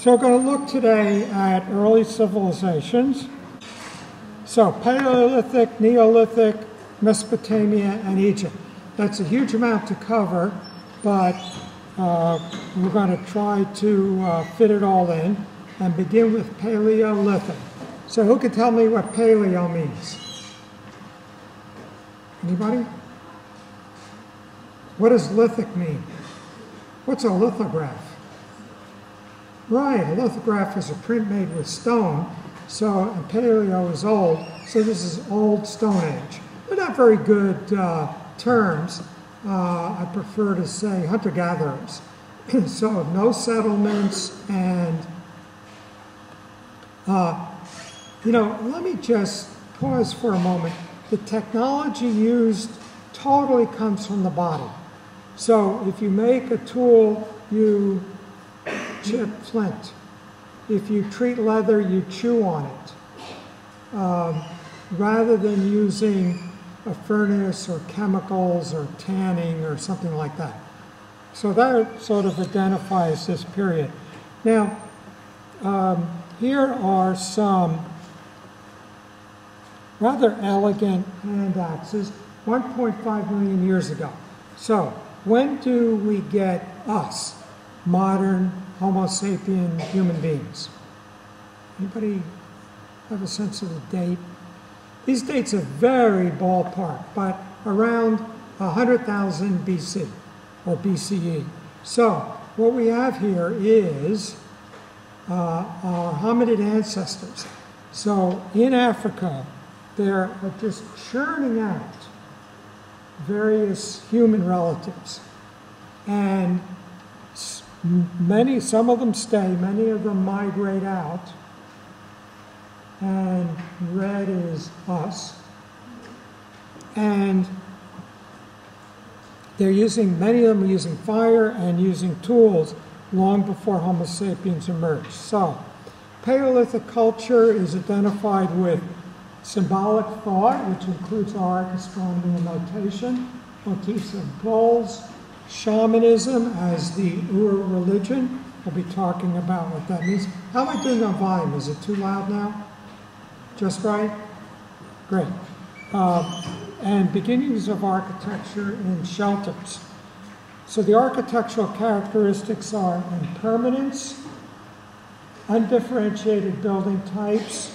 So we're going to look today at early civilizations. So Paleolithic, Neolithic, Mesopotamia, and Egypt. That's a huge amount to cover, but we're going to try to fit it all in and begin with Paleolithic. So who can tell me what paleo means? Anybody? What does lithic mean? What's a lithograph? Right, a lithograph is a print made with stone, so and paleo is old, so this is old Stonehenge. They're not very good terms. I prefer to say hunter-gatherers. So no settlements and, let me just pause for a moment. The technology used totally comes from the body. So if you make a tool, you chip flint. If you treat leather, you chew on it. Rather than using a furnace or chemicals or tanning or something like that. So that sort of identifies this period. Now, here are some rather elegant hand axes, 1.5 million years ago. So when do we get us, modern Homo sapien human beings? Anybody have a sense of the date? These dates are very ballpark, but around 100,000 BC or BCE. So what we have here is our hominid ancestors. So in Africa, they're just churning out various human relatives. And some of them stay, many of them migrate out. And red is us. And many of them are using fire and using tools long before Homo sapiens emerged. So, Paleolithic culture is identified with symbolic thought, which includes art, astronomy, and notation, motifs of bulls, shamanism as the Ur religion. We'll be talking about what that means. How am I doing on volume? Is it too loud now? Just right? Great. And beginnings of architecture in shelters. So the architectural characteristics are impermanence, undifferentiated building types,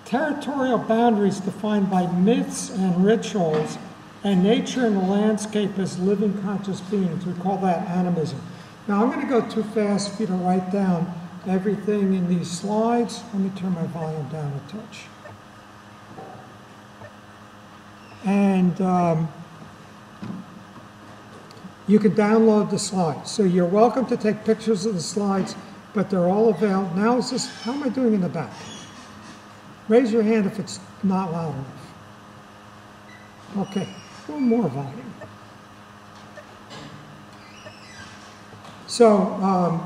territorial boundaries defined by myths and rituals, and nature and the landscape as living conscious beings. We call that animism. Now I'm going to go too fast for you to write down everything in these slides. Let me turn my volume down a touch. And you can download the slides. So you're welcome to take pictures of the slides, but they're all available. Now is this, how am I doing in the back? Raise your hand if it's not loud enough. Okay, a little more volume. So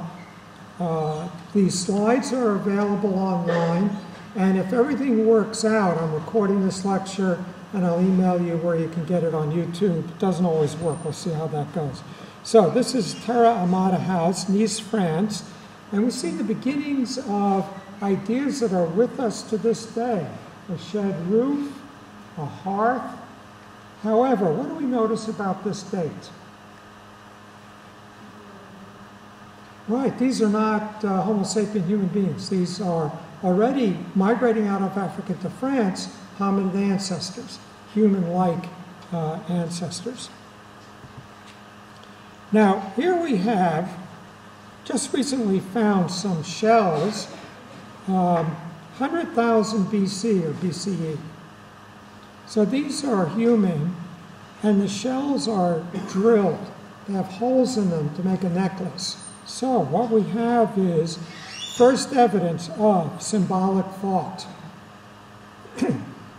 these slides are available online, and if everything works out, I'm recording this lecture and I'll email you where you can get it on YouTube. It doesn't always work. We'll see how that goes. So this is Terra Amata House, Nice, France, and we see the beginnings of ideas that are with us to this day. A shed roof, a hearth. However, what do we notice about this date? Right, these are not Homo sapien human beings. These are already migrating out of Africa to France, hominid ancestors, human-like ancestors. Now, here we have just recently found some shells, 100,000 BC or BCE. So these are human, and the shells are drilled. They have holes in them to make a necklace. So what we have is first evidence of symbolic thought,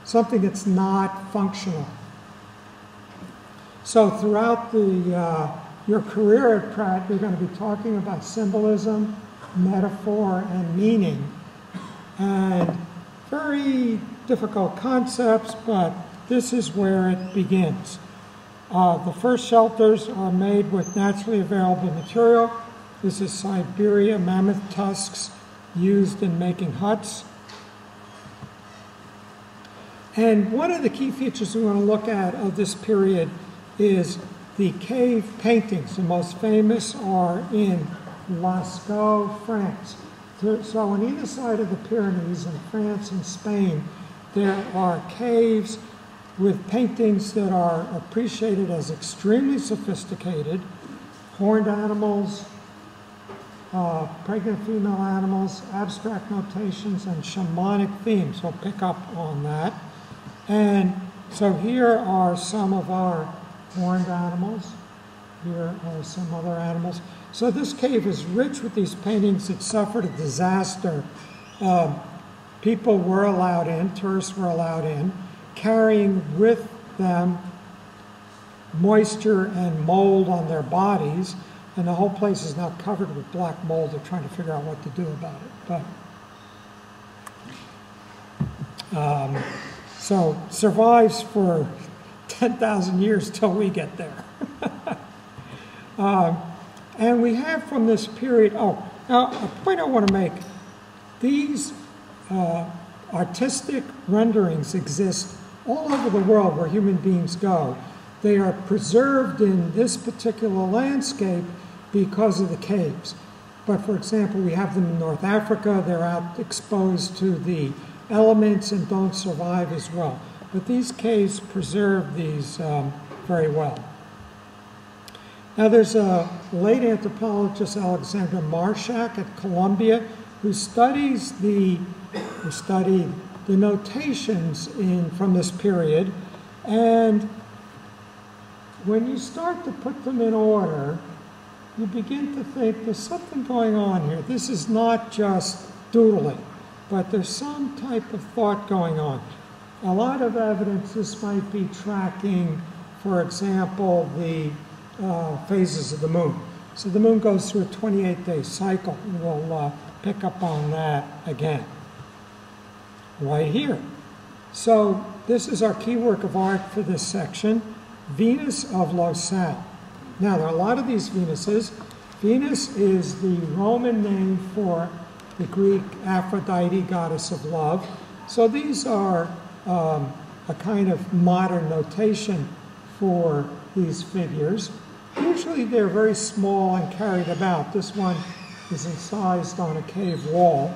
something that's not functional. So throughout your career at Pratt, you're going to be talking about symbolism, metaphor, and meaning, and very difficult concepts, but this is where it begins. The first shelters are made with naturally available material, This is Siberia, mammoth tusks used in making huts. And one of the key features we want to look at of this period is the cave paintings. The most famous are in Lascaux, France. So on either side of the Pyrenees in France and Spain, there are caves with paintings that are appreciated as extremely sophisticated, horned animals, pregnant female animals, abstract notations, and shamanic themes. We'll pick up on that. And so here are some of our horned animals. Here are some other animals. So this cave is rich with these paintings. It suffered a disaster. People were allowed in, tourists were allowed in, carrying with them moisture and mold on their bodies, and the whole place is now covered with black mold. They're trying to figure out what to do about it. But so survives for 10,000 years till we get there. And we have from this period, now a point I want to make, these artistic renderings exist all over the world where human beings go. They are preserved in this particular landscape because of the caves. But for example, we have them in North Africa. They're out exposed to the elements and don't survive as well. But these caves preserve these very well. Now there's a late anthropologist, Alexander Marshak at Columbia, who studied the notations from this period. And when you start to put them in order, you begin to think there's something going on here. This is not just doodling, but there's some type of thought going on. A lot of evidence this might be tracking, for example, the phases of the moon. So the moon goes through a 28-day cycle, and we'll pick up on that again right here. So this is our key work of art for this section, Venus of Lobell. Now there are a lot of these Venuses. Venus is the Roman name for the Greek Aphrodite, goddess of love. So these are a kind of modern notation for these figures. Usually they're very small and carried about. This one is incised on a cave wall,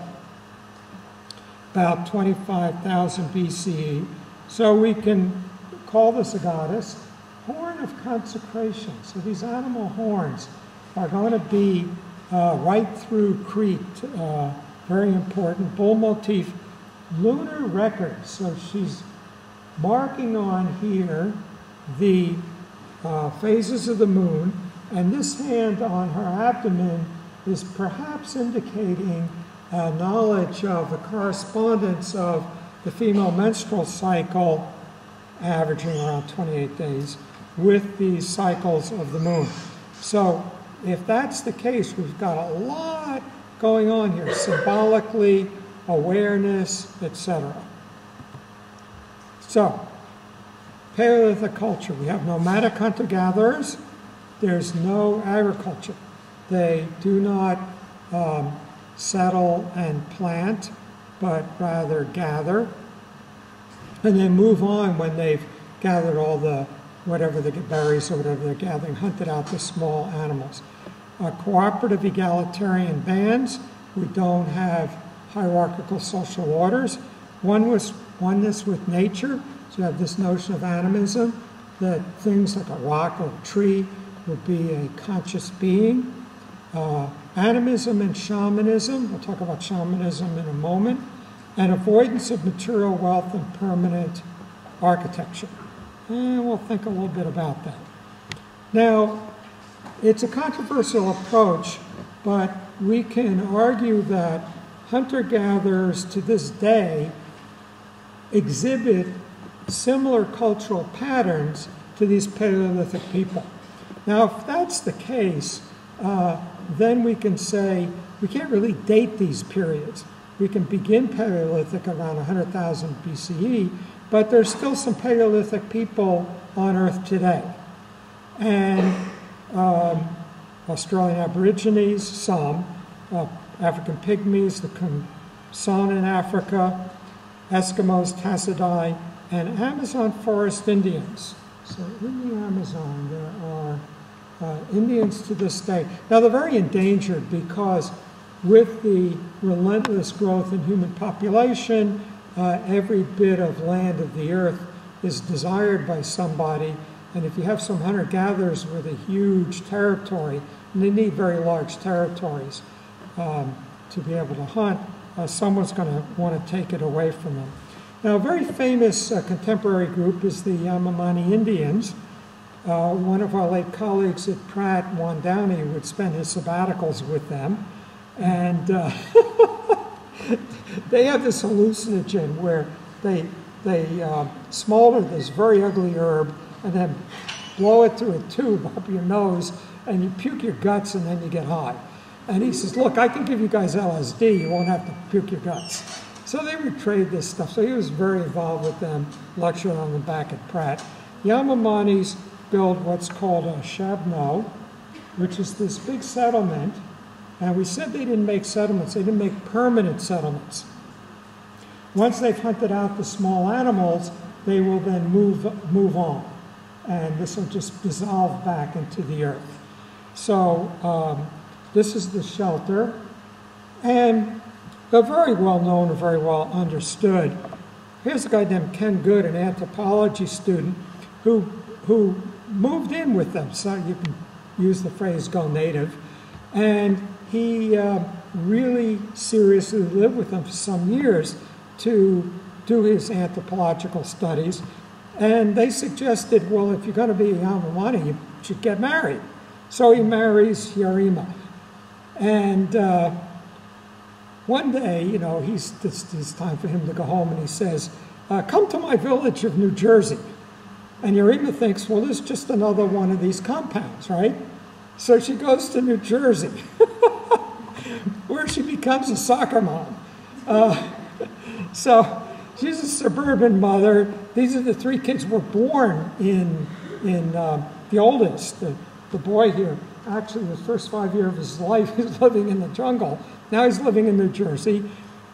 about 25,000 BCE. So we can call this a goddess. Horn of consecration. So these animal horns are going to be right through Crete, very important. Bull motif, lunar record. So she's marking on here the phases of the moon, and this hand on her abdomen is perhaps indicating knowledge of a correspondence of the female menstrual cycle, averaging around 28 days, with these cycles of the moon. So if that's the case, we've got a lot going on here, symbolically, awareness, etc. So, Paleolithic culture. We have nomadic hunter-gatherers. There's no agriculture. They do not settle and plant, but rather gather. And then move on when they've gathered all the, whatever the berries or whatever they're gathering, hunted out the small animals. Cooperative egalitarian bands. We don't have hierarchical social orders. Oneness with nature. So you have this notion of animism, that things like a rock or a tree would be a conscious being. Animism and shamanism, we'll talk about shamanism in a moment, and avoidance of material wealth and permanent architecture. And we'll think a little bit about that. Now, it's a controversial approach, but we can argue that hunter-gatherers to this day exhibit similar cultural patterns to these Paleolithic people. Now, if that's the case, then we can say we can't really date these periods. We can begin Paleolithic around 100,000 BCE, but there's still some Paleolithic people on Earth today. And Australian Aborigines, some, African Pygmies, the Khonsu in Africa, Eskimos, Tassadai, and Amazon forest Indians. So in the Amazon, there are Indians to this day. Now, they're very endangered because with the relentless growth in human population, every bit of land of the earth is desired by somebody. And if you have some hunter-gatherers with a huge territory, and they need very large territories to be able to hunt, someone's going to want to take it away from them. Now, a very famous contemporary group is the Yanomami Indians. One of our late colleagues at Pratt, Juan Downey, would spend his sabbaticals with them. And they have this hallucinogen where they smolder this very ugly herb and then blow it through a tube up your nose, and you puke your guts, and then you get high. And he says, look, I can give you guys LSD, you won't have to puke your guts. So they would trade this stuff. So he was very involved with them, lecturing on them back at Pratt. Yanomamis build what's called a shabno, which is this big settlement. And we said they didn't make settlements, they didn't make permanent settlements. Once they've hunted out the small animals, they will then move on. And this will just dissolve back into the earth. So this is the shelter. And they're very well known and very well understood. Here's a guy named Ken Good, an anthropology student, who moved in with them. So you can use the phrase go native. And he really seriously lived with them for some years to do his anthropological studies. And they suggested, well, if you're going to be a Yanomami, you should get married. So he marries Yarima. And one day, you know, it's time for him to go home, and he says, come to my village of New Jersey. And Yarima thinks, well, this is just another one of these compounds, right? So she goes to New Jersey, where she becomes a soccer mom. So she's a suburban mother. These are the three kids who were born in the oldest, the boy here. Actually, the first 5 years of his life, he was living in the jungle. Now he's living in New Jersey.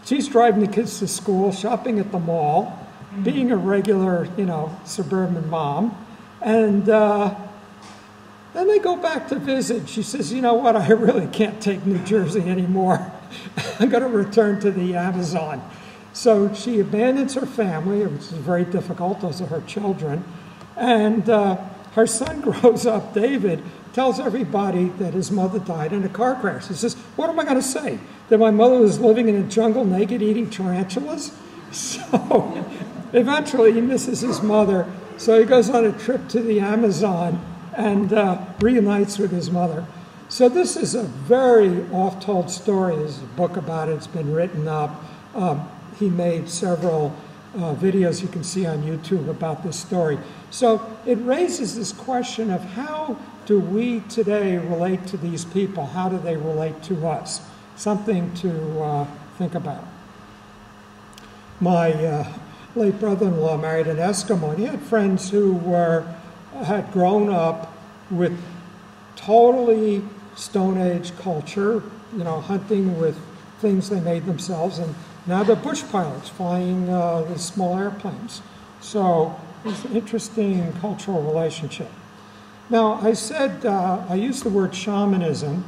She's driving the kids to school, shopping at the mall, being a regular, you know, suburban mom. And then they go back to visit. She says, you know what, I really can't take New Jersey anymore. I'm going to return to the Amazon. So she abandons her family, which is very difficult. Those are her children. And her son grows up, David, tells everybody that his mother died in a car crash. He says, what am I going to say? That my mother was living in a jungle naked eating tarantulas? So eventually he misses his mother. So he goes on a trip to the Amazon and reunites with his mother. So this is a very oft-told story. There's a book about it. It's been written up. He made several videos you can see on YouTube about this story. So it raises this question of how do we today relate to these people? How do they relate to us? Something to think about. My late brother-in-law married an Eskimo, and he had friends who had grown up with totally Stone Age culture, you know, hunting with things they made themselves, and now they're bush pilots flying these small airplanes. So it's an interesting cultural relationship. Now, I said, I used the word shamanism,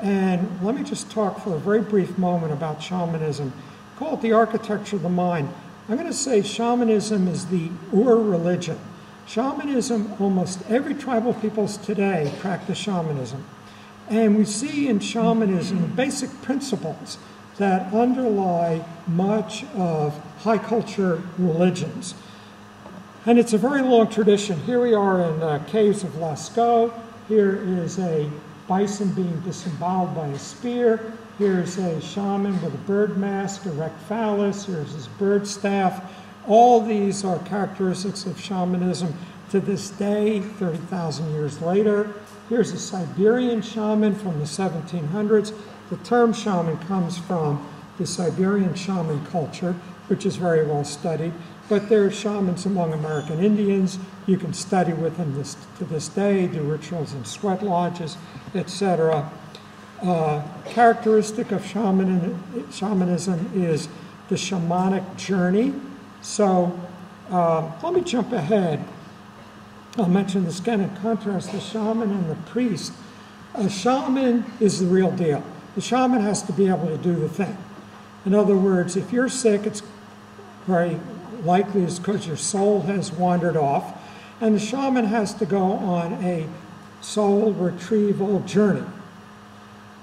and let me just talk for a very brief moment about shamanism. Call it the architecture of the mind. I'm going to say shamanism is the Ur religion. Shamanism, almost every tribal peoples today practice shamanism. And we see in shamanism basic principles that underlie much of high culture religions. And it's a very long tradition. Here we are in caves of Lascaux. Here is a bison being disemboweled by a spear. Here's a shaman with a bird mask, erect phallus. Here's his bird staff. All these are characteristics of shamanism to this day, 30,000 years later. Here's a Siberian shaman from the 1700s. The term shaman comes from the Siberian shaman culture, which is very well studied. but there are shamans among American Indians. You can study with them to this day, do rituals in sweat lodges, etc. Characteristic of shamanism is the shamanic journey. So let me jump ahead. I'll mention this again in contrast, the shaman and the priest. A shaman is the real deal. The shaman has to be able to do the thing. In other words, if you're sick, it's very likely it's because your soul has wandered off, and the shaman has to go on a soul retrieval journey.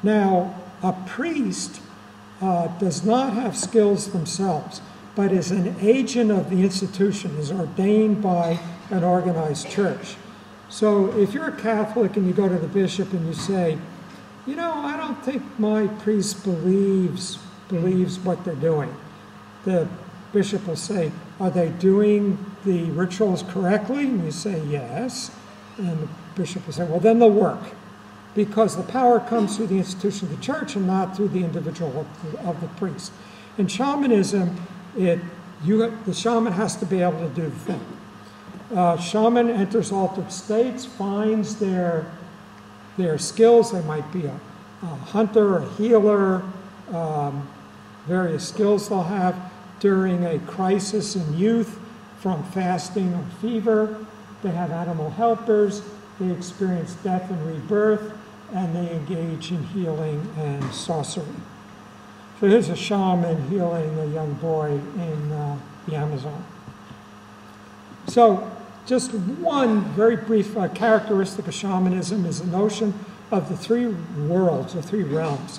Now, a priest does not have skills themselves, but is an agent of the institution, is ordained by an organized church. So if you're a Catholic and you go to the bishop and you say, you know, I don't think my priest believes what they're doing. The bishop will say, are they doing the rituals correctly? And you say, yes. And the bishop will say, well, then they'll work. Because the power comes through the institution of the church and not through the individual of the priest. In shamanism, the shaman has to be able to do the thing. Shaman enters altered states, finds their skills. They might be a hunter, a healer, various skills they'll have during a crisis in youth from fasting or fever. They have animal helpers. They experience death and rebirth, and they engage in healing and sorcery. So here's a shaman healing a young boy in the Amazon. So just one very brief characteristic of shamanism is the notion of the three worlds, or three realms.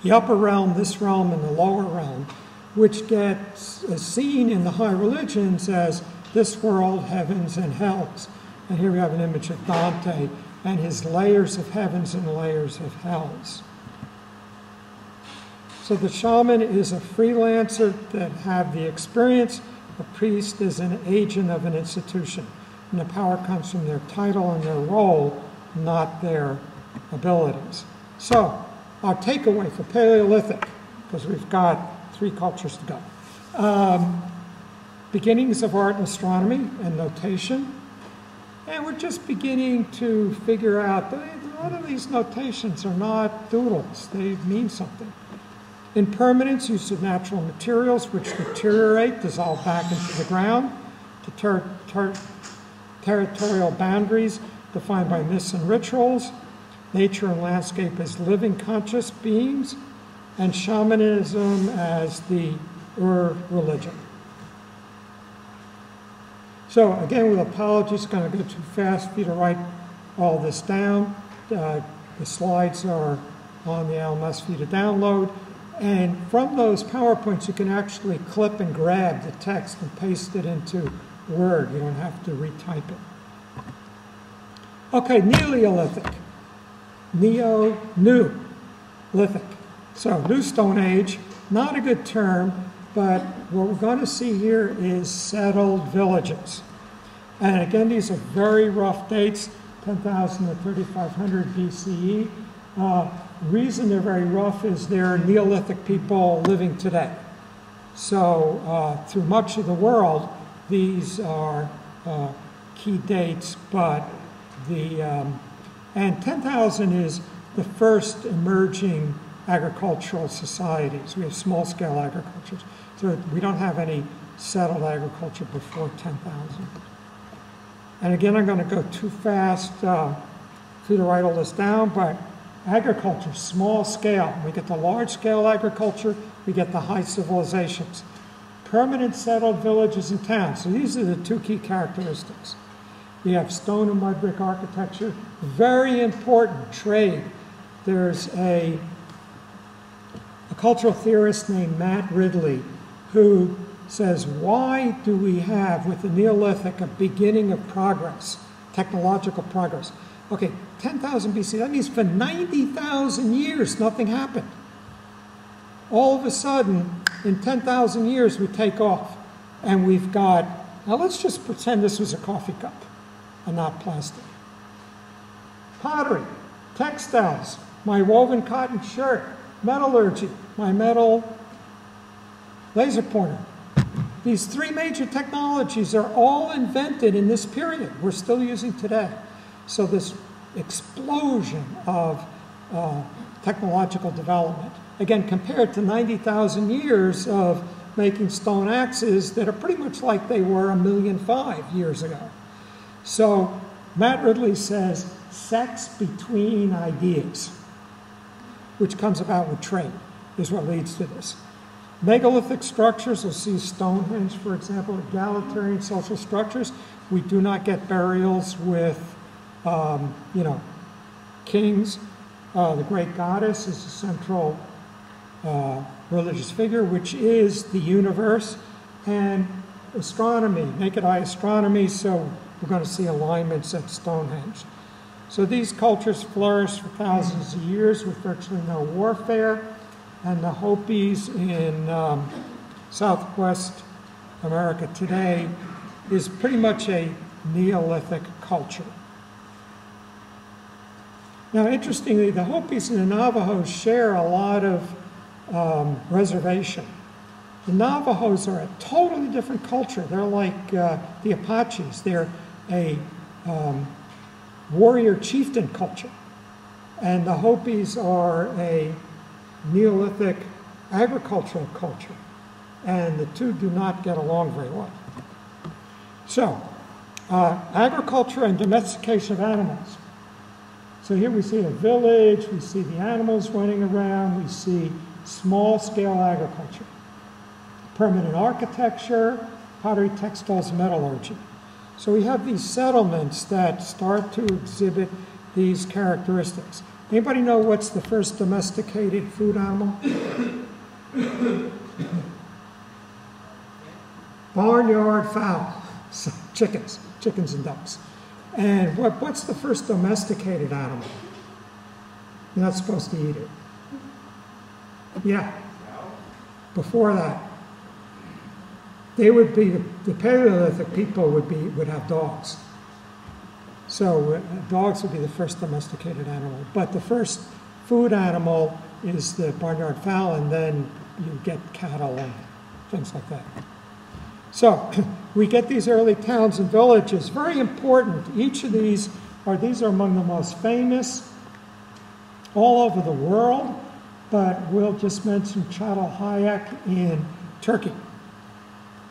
The upper realm, this realm, and the lower realm, which gets seen in the high religions as this world, heavens, and hells. And here we have an image of Dante and his layers of heavens and layers of hells. So the shaman is a freelancer that have the experience. A priest is an agent of an institution. And the power comes from their title and their role, not their abilities. So our takeaway for Paleolithic, because we've got 3 cultures to go. Beginnings of art and astronomy and notation. And we're just beginning to figure out that a lot of these notations are not doodles. They mean something. Impermanence, use of natural materials which deteriorate, dissolve back into the ground. Territorial boundaries defined by myths and rituals. Nature and landscape as living conscious beings. And shamanism as the religion. So again, with apologies, going to go too fast for you to write all this down. The slides are on the LMS for you to download. And from those PowerPoints, you can actually clip and grab the text and paste it into Word. You don't have to retype it. Okay, Neolithic. New lithic. So, New Stone Age, not a good term, but what we're going to see here is settled villages. And again, these are very rough dates, 10,000 to 3,500 BCE. Reason they're very rough is there are Neolithic people living today. So through much of the world, these are key dates, but and 10,000 is the first emerging agricultural societies. We have small-scale agriculture. So we don't have any settled agriculture before 10,000. And again, I'm going to go too fast for you to write all this down, but agriculture, small scale. We get the large-scale agriculture, we get the high civilizations. Permanent settled villages and towns. So these are the 2 key characteristics. We have stone and mud brick architecture. Very important, trade. There's a cultural theorist named Matt Ridley who says, why do we have, with the Neolithic, a beginning of progress, technological progress? Okay, 10,000 BC, that means for 90,000 years, nothing happened. All of a sudden, in 10,000 years, we take off. And we've got, now let's just pretend this was a coffee cup and not plastic. Pottery, textiles, my woven cotton shirt, metallurgy, my metal laser pointer. these three major technologies are all invented in this period we're still using today. So this explosion of technological development, again, compared to 90,000 years of making stone axes that are pretty much like they were 1.5 million years ago. So Matt Ridley says sex between ideas, which comes about with trade, is what leads to this. Megalithic structures, we'll see Stonehenge, for example, egalitarian social structures. We do not get burials with, kings. The great goddess is a central religious figure, which is the universe, and astronomy, naked eye astronomy, so we're going to see alignments at Stonehenge. So these cultures flourished for thousands of years with virtually no warfare, and the Hopis in Southwest America today is pretty much a Neolithic culture. Now, interestingly, the Hopis and the Navajos share a lot of reservation. The Navajos are a totally different culture. They're like the Apaches. They're a warrior chieftain culture. And the Hopis are a Neolithic agricultural culture. And the two do not get along very well. So, agriculture and domestication of animals. So here we see a village, we see the animals running around, we see small-scale agriculture, permanent architecture, pottery, textiles, metallurgy. So we have these settlements that start to exhibit these characteristics. Anybody know what's the first domesticated food animal? Barnyard fowl, so chickens and ducks. And what's the first domesticated animal? You're not supposed to eat it. Yeah. Before that, they would be, the Paleolithic people would have dogs. So dogs would be the first domesticated animal. But the first food animal is the barnyard fowl, and then you get cattle and things like that. So we get these early towns and villages. Very important. Each of these are among the most famous all over the world, but we'll just mention Çatal Hüyük in Turkey.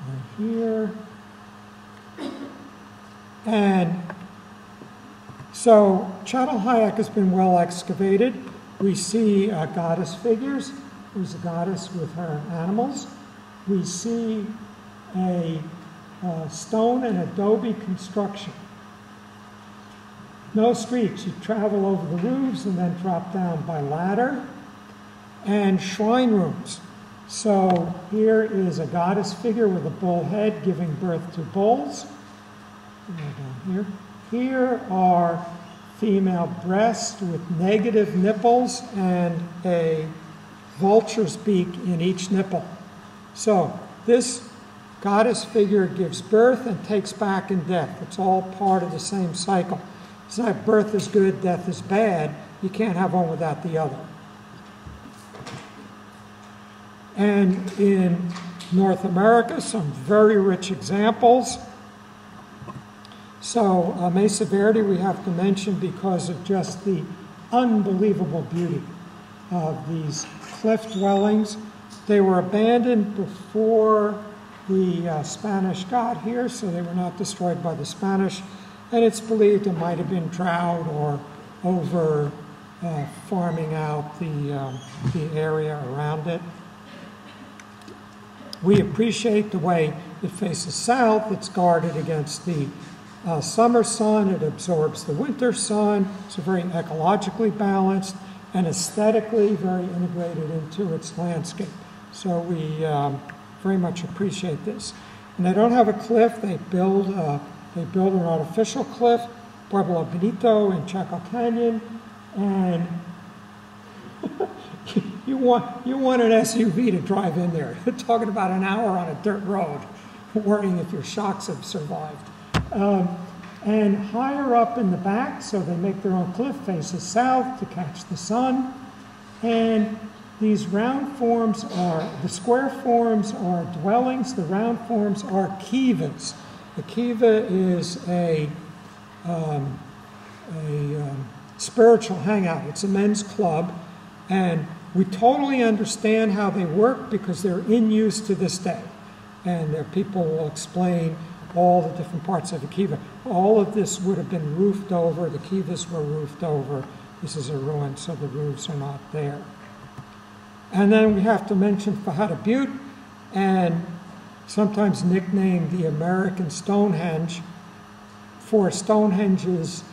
Right here. And so Çatal Hüyük has been well excavated. We see goddess figures. There's a goddess with her animals. We see a stone and adobe construction. No streets. You travel over the roofs and then drop down by ladder. And shrine rooms. So here is a goddess figure with a bull head giving birth to bulls. Down here. Here are female breasts with negative nipples and a vulture's beak in each nipple. So this goddess figure gives birth and takes back in death. It's all part of the same cycle. It's not birth is good, death is bad. You can't have one without the other. And in North America, some very rich examples. So Mesa Verde we have to mention because of just the unbelievable beauty of these cliff dwellings. They were abandoned before the Spanish got here, so they were not destroyed by the Spanish. And it's believed it might have been drought or over farming out the area around it. We appreciate the way it faces south. It's guarded against the summer sun. It absorbs the winter sun. It's very ecologically balanced and aesthetically very integrated into its landscape. So we very much appreciate this. And they don't have a cliff. They build an artificial cliff, Pueblo Bonito in Chaco Canyon, and you want an SUV to drive in there. You're talking about an hour on a dirt road, worrying if your shocks have survived. And higher up in the back, so they make their own cliff, faces south to catch the sun. And these round forms are, the square forms are dwellings, the round forms are kivas. A kiva is a spiritual hangout. It's a men's club, and we totally understand how they work because they're in use to this day. And there people will explain all the different parts of a kiva. All of this would have been roofed over. The kivas were roofed over. This is a ruin, so the roofs are not there. And then we have to mention Fahada Butte, and sometimes nicknamed the American Stonehenge for Stonehenge's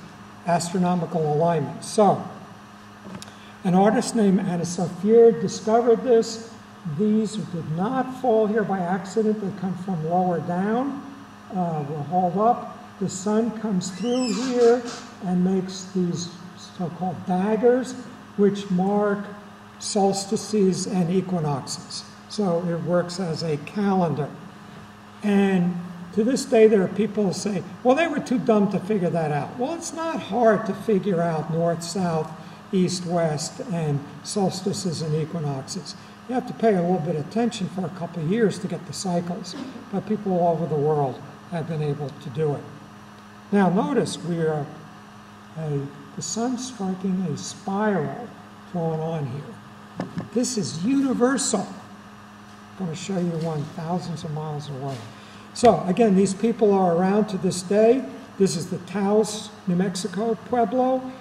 astronomical alignments. So, an artist named Anna-Sophia discovered this. These did not fall here by accident. They come from lower down. Were hauled up. The sun comes through here and makes these so-called daggers, which mark solstices and equinoxes. So it works as a calendar. And to this day, there are people who say, well, they were too dumb to figure that out. Well, it's not hard to figure out north, south, east, west, and solstices and equinoxes. You have to pay a little bit of attention for a couple of years to get the cycles, but people all over the world have been able to do it. Now notice we are the sun's striking a spiral going on here. This is universal. I'm going to show you one thousands of miles away. So again, these people are around to this day. This is the Taos, New Mexico Pueblo.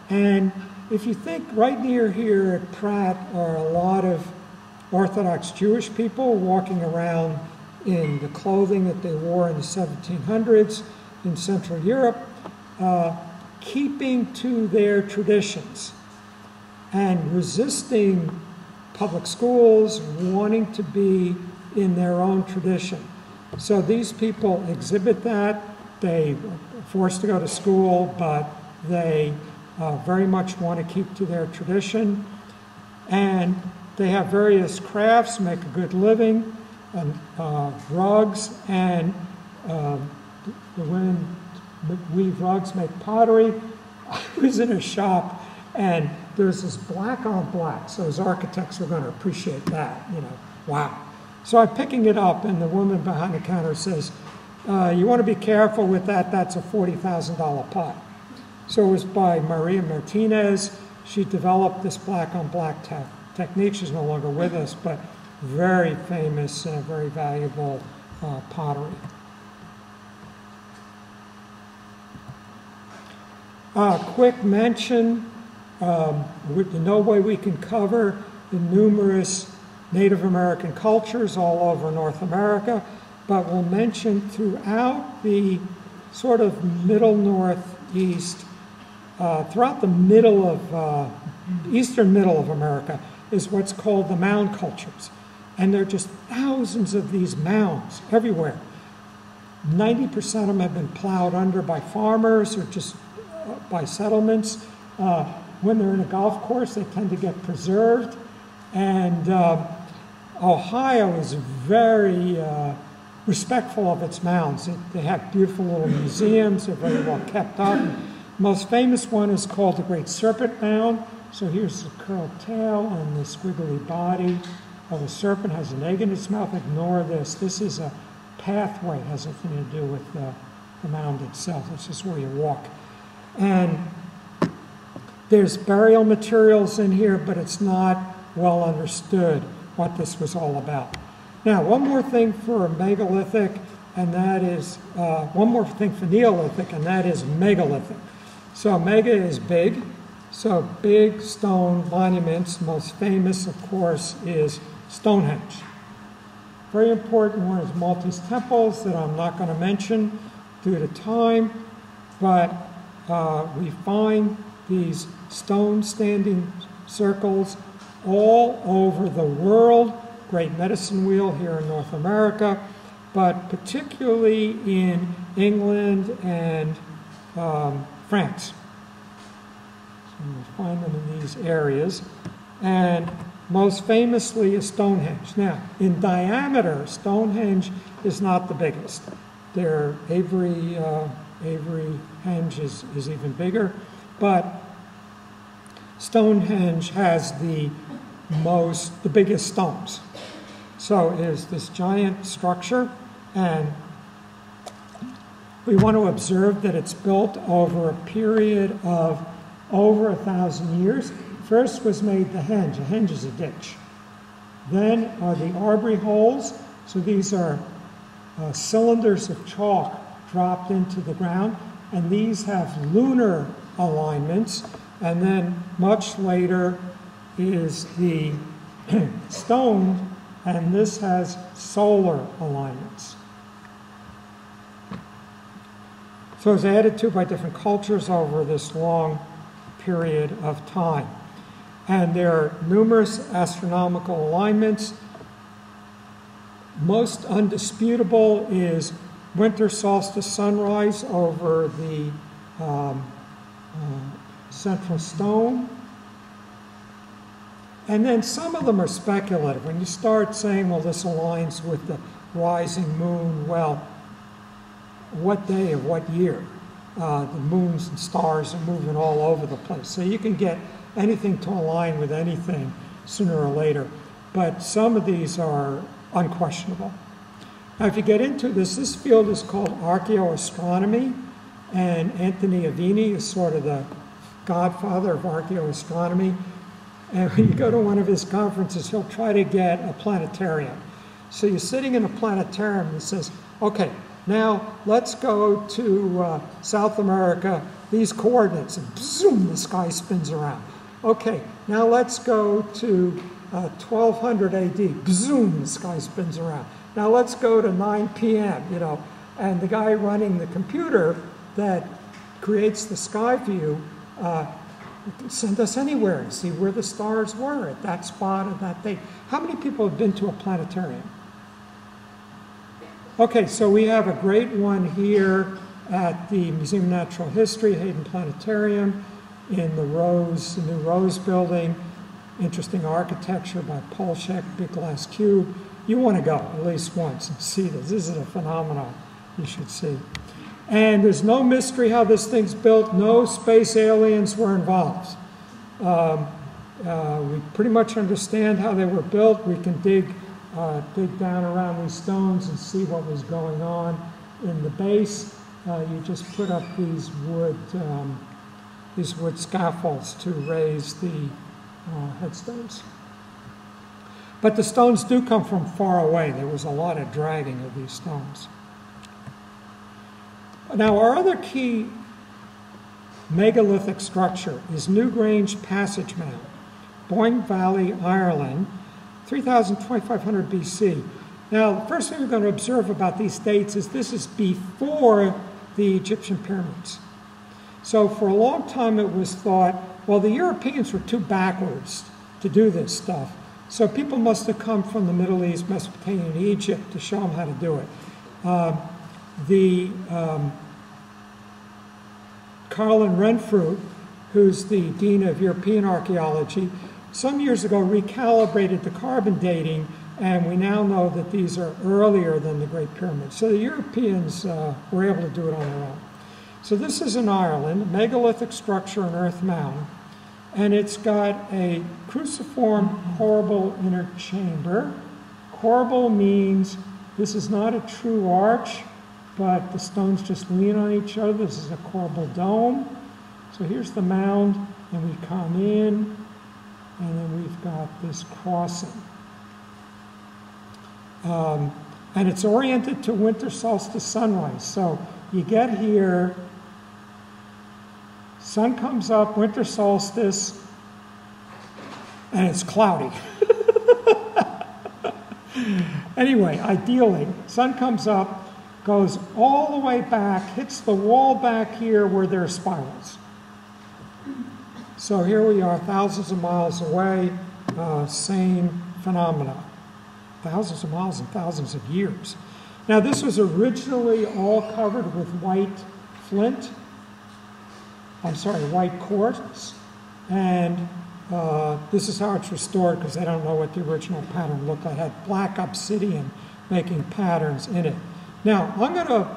And if you think right near here at Pratt are a lot of Orthodox Jewish people walking around in the clothing that they wore in the 1700s in Central Europe, keeping to their traditions and resisting public schools, wanting to be in their own tradition. So these people exhibit that. They are forced to go to school, but they very much want to keep to their tradition. And they have various crafts, make a good living, and rugs, and the women weave rugs, make pottery. I was in a shop, and there's this black on black, so as architects are going to appreciate that, you know, wow. So I'm picking it up, and the woman behind the counter says, you want to be careful with that, that's a $40,000 pot. So it was by Maria Martinez. She developed this black on black technique. She's no longer with us, but very famous, very valuable pottery. Quick mention, with no way we can cover the numerous Native American cultures all over North America, but we'll mention throughout the sort of middle northeast, throughout the middle of, eastern middle of America is what's called the mound cultures. And there are just thousands of these mounds everywhere. 90% of them have been plowed under by farmers or just by settlements. When they're in a golf course, they tend to get preserved. And Ohio is very respectful of its mounds. They have beautiful little museums. They're very well kept up. The most famous one is called the Great Serpent Mound. So here's the curled tail and the squiggly body of a serpent. Has an egg in its mouth. Ignore this. This is a pathway. It has nothing to do with the mound itself. It's just where you walk. And there's burial materials in here, but it's not well understood what this was all about. Now, one more thing for megalithic, and that is, one more thing for Neolithic, and that is megalithic. So mega is big, so big stone monuments. Most famous, of course, is Stonehenge. Very important one is Maltese temples that I'm not going to mention due to time, but we find these stone standing circles all over the world. Great medicine wheel here in North America, but particularly in England and France. So you find them in these areas. And most famously is Stonehenge. Now, in diameter, Stonehenge is not the biggest. Their Avery Henge is even bigger, but Stonehenge has the the biggest stones. So it is this giant structure, and we want to observe that it's built over a period of over 1,000 years. First was made the henge. A henge is a ditch. Then are the Aubrey holes. So these are cylinders of chalk dropped into the ground, and these have lunar alignments. And then much later is the stone, and this has solar alignments. So it's added to by different cultures over this long period of time. And there are numerous astronomical alignments. Most undisputable is winter solstice sunrise over the central stone. And then some of them are speculative. When you start saying, well, this aligns with the rising moon, well, what day of what year? The moons and stars are moving all over the place. So you can get anything to align with anything sooner or later. But some of these are unquestionable. Now, if you get into this field is called archaeoastronomy, and Anthony Avini is sort of the godfather of archaeoastronomy. And when you go to one of his conferences, he'll try to get a planetarium. So you're sitting in a planetarium and it says, okay, now let's go to South America, these coordinates, and zoom, the sky spins around. Okay, now let's go to 1200 AD, zoom, the sky spins around. Now let's go to 9 p.m., you know, and the guy running the computer that creates the sky view send us anywhere and see where the stars were at that spot at that date. How many people have been to a planetarium? Okay, so we have a great one here at the Museum of Natural History, Hayden Planetarium, in the new Rose building. Interesting architecture by Polshek, big glass cube. You want to go at least once and see this. This is a phenomenon you should see. And there's no mystery how this thing's built. No space aliens were involved. We pretty much understand how they were built. We can dig down around these stones and see what was going on in the base. You just put up these wood scaffolds to raise the headstones. But the stones do come from far away. There was a lot of dragging of these stones. Now, our other key megalithic structure is Newgrange Passage Mound, Boyne Valley, Ireland, 2500 BC. Now, the first thing we're going to observe about these dates is this is before the Egyptian pyramids. So for a long time it was thought, well, the Europeans were too backwards to do this stuff. So people must have come from the Middle East, Mesopotamia, and Egypt to show them how to do it. Carlin Renfrew, who's the Dean of European Archaeology, some years ago recalibrated the carbon dating, and we now know that these are earlier than the Great Pyramid. So the Europeans were able to do it on their own. So this is in Ireland, a megalithic structure, an earth mound, and it's got a cruciform corbel inner chamber. Corbel means this is not a true arch, but the stones just lean on each other. This is a corbel dome. So here's the mound, and we come in, and then we've got this crossing. And it's oriented to winter solstice sunrise. So you get here, sun comes up, winter solstice, and it's cloudy. Anyway, ideally, sun comes up, goes all the way back, hits the wall back here where there are spirals. So here we are, thousands of miles away, same phenomena. Thousands of miles and thousands of years. Now, this was originally all covered with white flint. White quartz. And this is how it's restored, because they don't know what the original pattern looked like. It had black obsidian making patterns in it. Now, I'm going to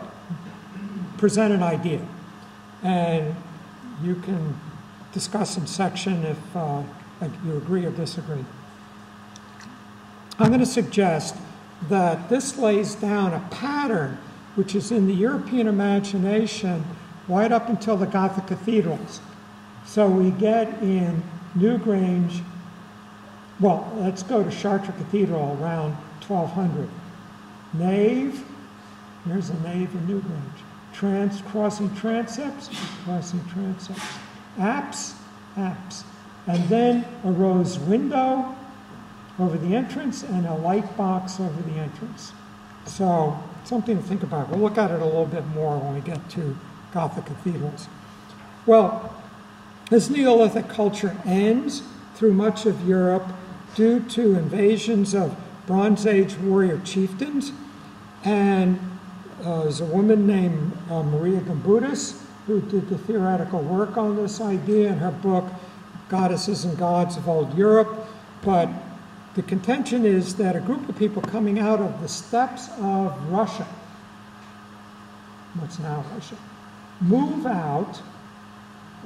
present an idea, and you can discuss in section if you agree or disagree. I'm going to suggest that this lays down a pattern which is in the European imagination right up until the Gothic cathedrals. So we get in Newgrange, well, let's go to Chartres Cathedral around 1200. Nave, there's a nave in Newgrange. Crossing transepts, apse, and then a rose window over the entrance and a light box over the entrance. So something to think about. We'll look at it a little bit more when we get to Gothic cathedrals. Well, this Neolithic culture ends through much of Europe due to invasions of Bronze Age warrior chieftains. And there's a woman named Maria Gamboutis who did the theoretical work on this idea in her book, Goddesses and Gods of Old Europe. But the contention is that a group of people coming out of the steppes of Russia, what's now Russia, move out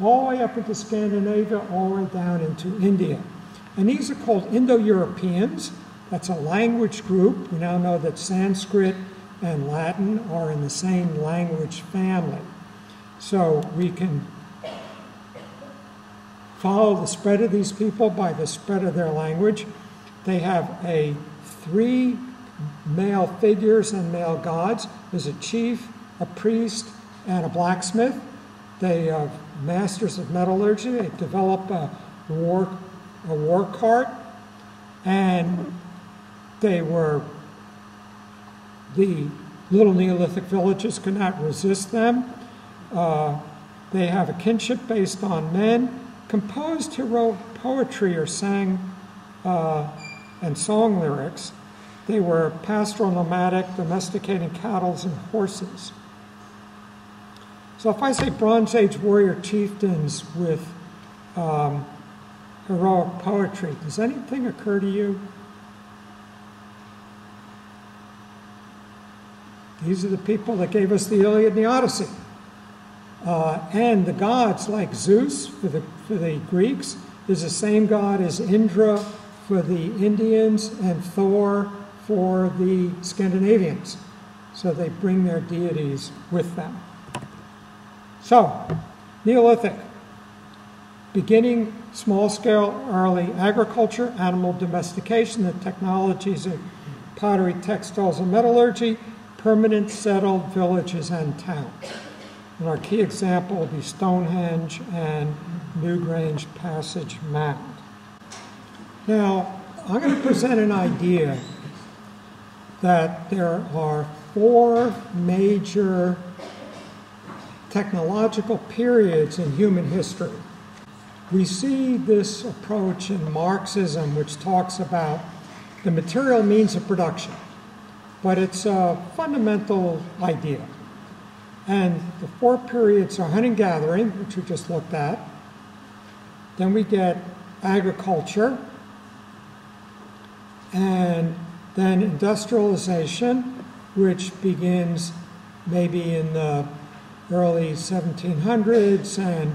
all the way up into Scandinavia, all the way down into India. And these are called Indo-Europeans. That's a language group. We now know that Sanskrit and Latin are in the same language family. So we can follow the spread of these people by the spread of their language. They have 3 male figures and male gods. There's a chief, a priest, and a blacksmith. They are masters of metallurgy. They develop a war cart, and the little Neolithic villages could not resist them. They have a kinship based on men, composed heroic poetry or sang and song lyrics. They were pastoral nomadic, domesticating cattle and horses. So if I say Bronze Age warrior chieftains with heroic poetry, does anything occur to you? These are the people that gave us the Iliad and the Odyssey. And the gods, like Zeus for the Greeks, is the same god as Indra for the Indians and Thor for the Scandinavians. So they bring their deities with them. So, Neolithic, beginning small-scale early agriculture, animal domestication, the technologies of pottery, textiles, and metallurgy, permanent settled villages and towns. And our key example will be Stonehenge and Newgrange Passage Mound. Now, I'm going to present an idea that there are 4 major technological periods in human history. We see this approach in Marxism, which talks about the material means of production, but it's a fundamental idea. And the 4 periods are hunting gathering, which we just looked at. Then we get agriculture, and then industrialization, which begins maybe in the early 1700s, and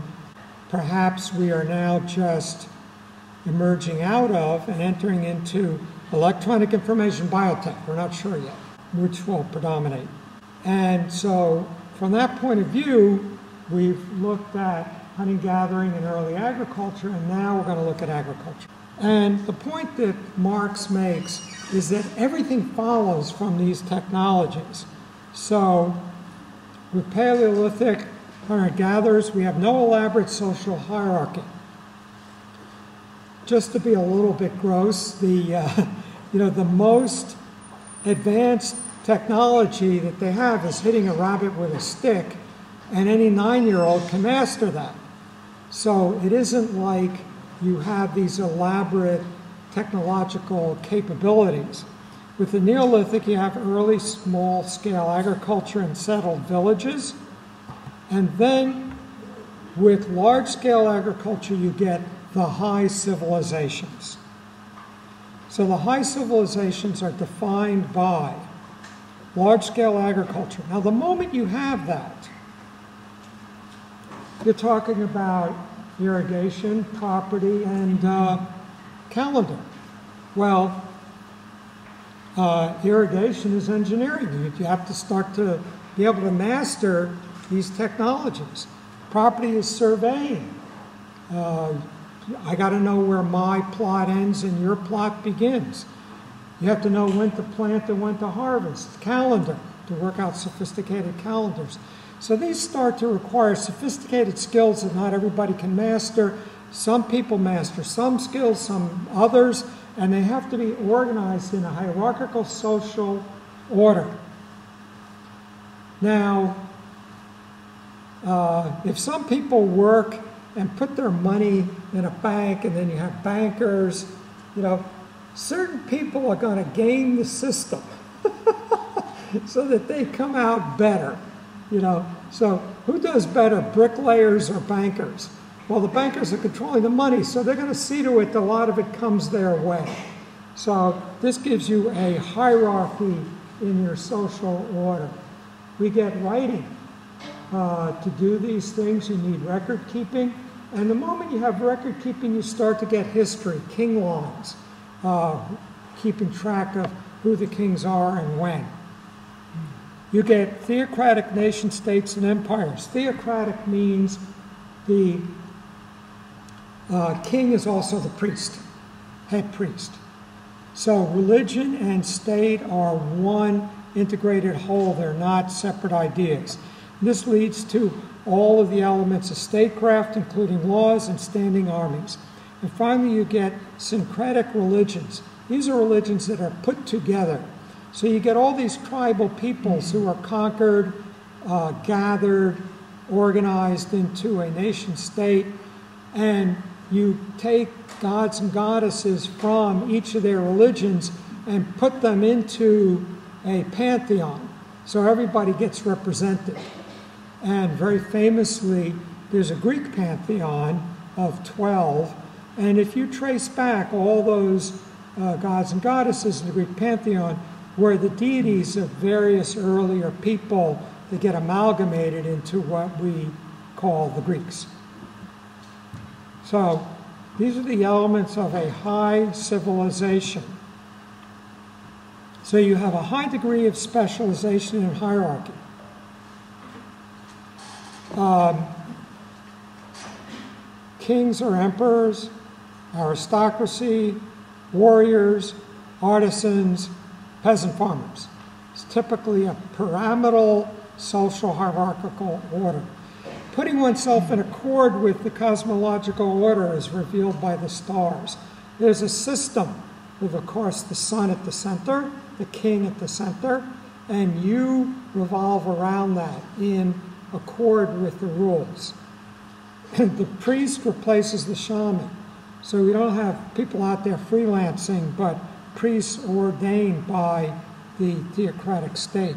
perhaps we are now just emerging out of and entering into electronic information biotech. We're not sure yet which will predominate. And so from that point of view, we've looked at hunting, gathering, and early agriculture, and now we're going to look at agriculture. And the point that Marx makes is that everything follows from these technologies. So with Paleolithic hunter-gatherers, we have no elaborate social hierarchy. Just to be a little bit gross, the most advanced technology that they have is hitting a rabbit with a stick, and any 9-year-old can master that. So it isn't like you have these elaborate technological capabilities. With the Neolithic, you have early small-scale agriculture and settled villages. And then with large-scale agriculture, you get the high civilizations. So the high civilizations are defined by large-scale agriculture. Now, the moment you have that, you're talking about irrigation, property, and calendar. Well, Irrigation is engineering. You have to start to be able to master these technologies. Property is surveying. I got to know where my plot ends and your plot begins. You have to know when to plant and when to harvest. Calendar, to work out sophisticated calendars. So these start to require sophisticated skills that not everybody can master. Some people master some skills, some others, and they have to be organized in a hierarchical social order. Now, if some people work and put their money in a bank, and then you have bankers, certain people are going to game the system so that they come out better. So who does better, bricklayers or bankers? Well, the bankers are controlling the money, so they're going to see to it that a lot of it comes their way. So this gives you a hierarchy in your social order. We get writing. To do these things, you need record keeping. And the moment you have record keeping, you start to get history, king lines, keeping track of who the kings are and when. You get theocratic nation states and empires. Theocratic means the king is also the priest, head priest. So religion and state are one integrated whole. They're not separate ideas. This leads to all of the elements of statecraft, including laws and standing armies. And finally, you get syncretic religions. These are religions that are put together. So you get all these tribal peoples who are conquered, gathered, organized into a nation state, and you take gods and goddesses from each of their religions and put them into a pantheon. So everybody gets represented. And very famously, there's a Greek pantheon of 12. And if you trace back all those gods and goddesses in the Greek pantheon, were the deities of various earlier people that get amalgamated into what we call the Greeks. So these are the elements of a high civilization. So you have a high degree of specialization and hierarchy. Kings or emperors, aristocracy, warriors, artisans, peasant farmers. It's typically a pyramidal social hierarchical order. Putting oneself in accord with the cosmological order is revealed by the stars. There's a system with, of course, the sun at the center, the king at the center, and you revolve around that in accord with the rules. The priest replaces the shaman. So we don't have people out there freelancing, but priests ordained by the theocratic state.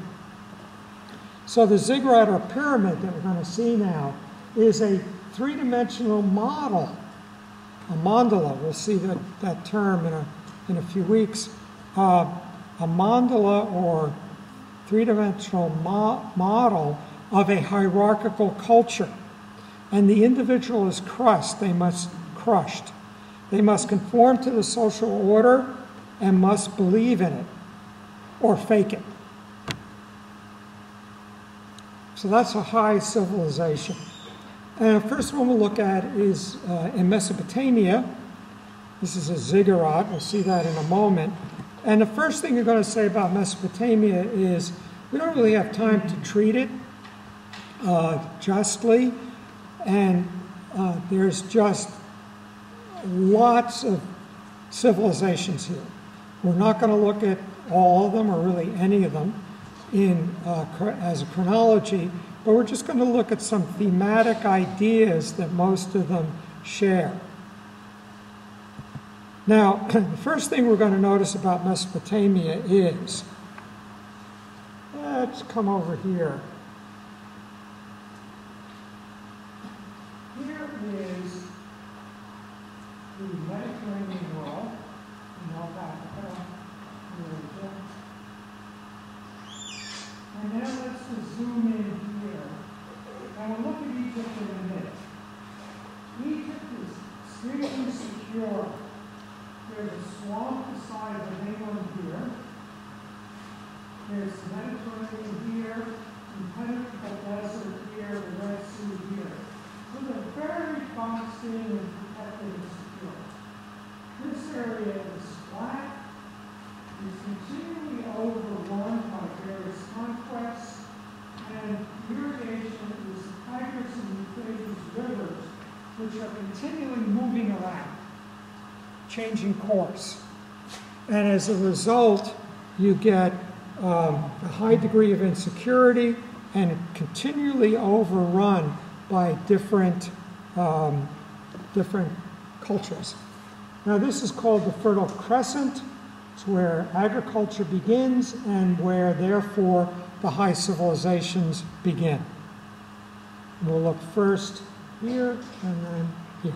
So the ziggurat or pyramid that we're going to see now is a three-dimensional model, a mandala. We'll see that term in a few weeks. A mandala or three-dimensional model of a hierarchical culture. And the individual is crushed. They must conform to the social order and must believe in it or fake it. So that's a high civilization. And the first one we'll look at is in Mesopotamia. This is a ziggurat. We'll see that in a moment. And the first thing you're going to say about Mesopotamia is we don't really have time to treat it justly. And there's just lots of civilizations here. We're not going to look at all of them, or really any of them, as a chronology, but we're just going to look at some thematic ideas that most of them share. Now, the first thing we're going to notice about Mesopotamia is, let's come over here. Here is the Mediterranean world, North Africa, Eurasia. And now let's just zoom in here. And we'll look at Egypt in a minute. Egypt is extremely secure. There's a swamp the size of England here. There's the Mediterranean here, impenetrable desert here, the Red Sea here. So they're very boxed in and protected and secure. This area is flat, is continually overrun by various conquests, and irrigation is the Tigris and Euphrates rivers, which are continually moving around, changing course. And as a result, you get a high degree of insecurity and continually overrun by different cultures. Now this is called the Fertile Crescent. It's where agriculture begins and where, therefore, the high civilizations begin. We'll look first here and then here.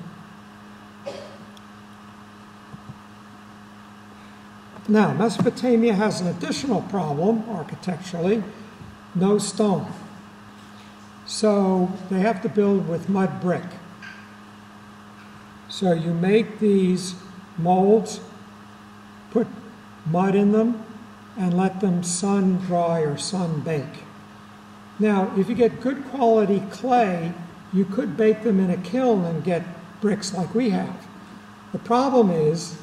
Now, Mesopotamia has an additional problem architecturally, no stone. So they have to build with mud brick. So you make these molds, put mud in them, and let them sun dry or sun bake. Now, if you get good quality clay, you could bake them in a kiln and get bricks like we have. The problem is,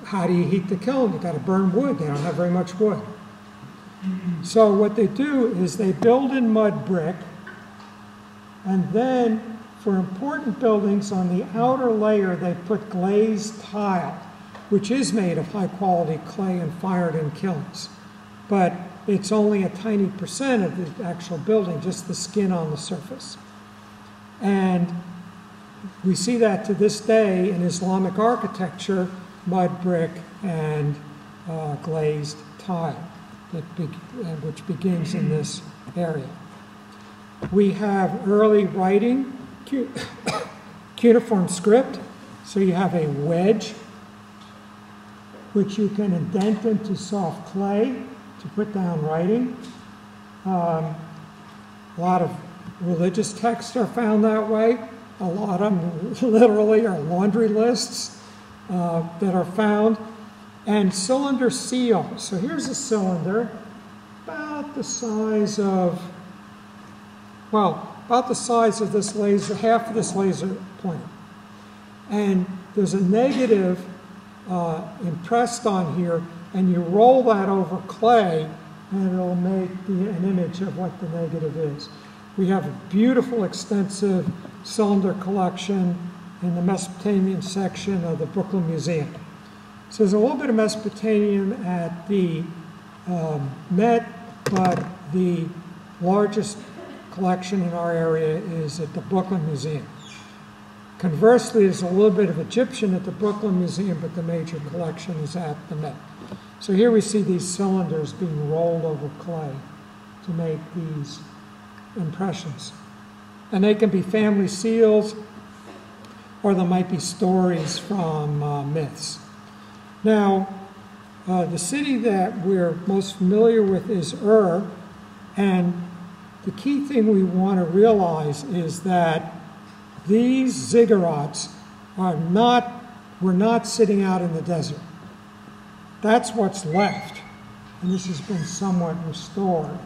how do you heat the kiln? You've got to burn wood. They don't have very much wood. So what they do is they build in mud brick, and then for important buildings on the outer layer, they put glazed tile, which is made of high quality clay and fired in kilns. But it's only a tiny percent of the actual building, just the skin on the surface. And we see that to this day in Islamic architecture, mud brick and glazed tile, which begins in this area. We have early writing, cuneiform script, so you have a wedge which you can indent into soft clay to put down writing. A lot of religious texts are found that way. A lot of them literally are laundry lists that are found. And cylinder seal. So here's a cylinder about the size of, about the size of this laser, half of this laser pointer. And there's a negative impressed on here, and you roll that over clay, and it'll make an image of what the negative is. We have a beautiful, extensive cylinder collection in the Mesopotamian section of the Brooklyn Museum. So there's a little bit of Mesopotamian at the Met, but the largest collection in our area is at the Brooklyn Museum. Conversely, there's a little bit of Egyptian at the Brooklyn Museum, but the major collection is at the Met. So here we see these cylinders being rolled over clay to make these impressions. And they can be family seals, or there might be stories from myths. Now, the city that we're most familiar with is Ur, and the key thing we want to realize is that these ziggurats were not sitting out in the desert. That's what's left, and this has been somewhat restored.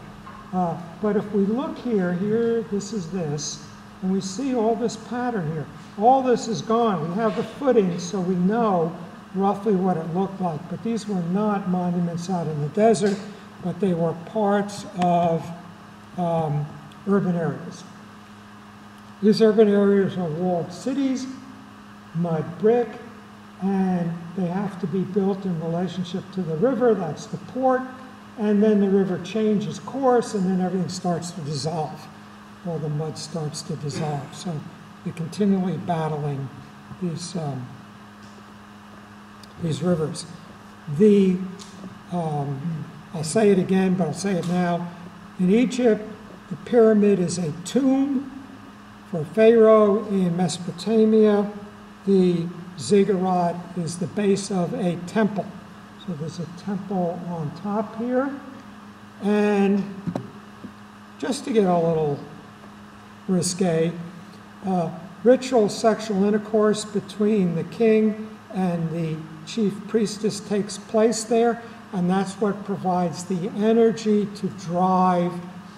But if we look here, this is this, and we see all this pattern here. All this is gone. We have the footings, so we know roughly what it looked like. But these were not monuments out in the desert, but they were parts of urban areas. These urban areas are walled cities, mud brick, and they have to be built in relationship to the river. That's the port. And then the river changes course, and then everything starts to dissolve. All the mud starts to dissolve. So you're continually battling these rivers. I'll say it again, but I'll say it now. In Egypt, the pyramid is a tomb for Pharaoh. In Mesopotamia, the ziggurat is the base of a temple. So there's a temple on top here. And just to get a little risque, ritual sexual intercourse between the king and the chief priestess takes place there. and that's what provides the energy to drive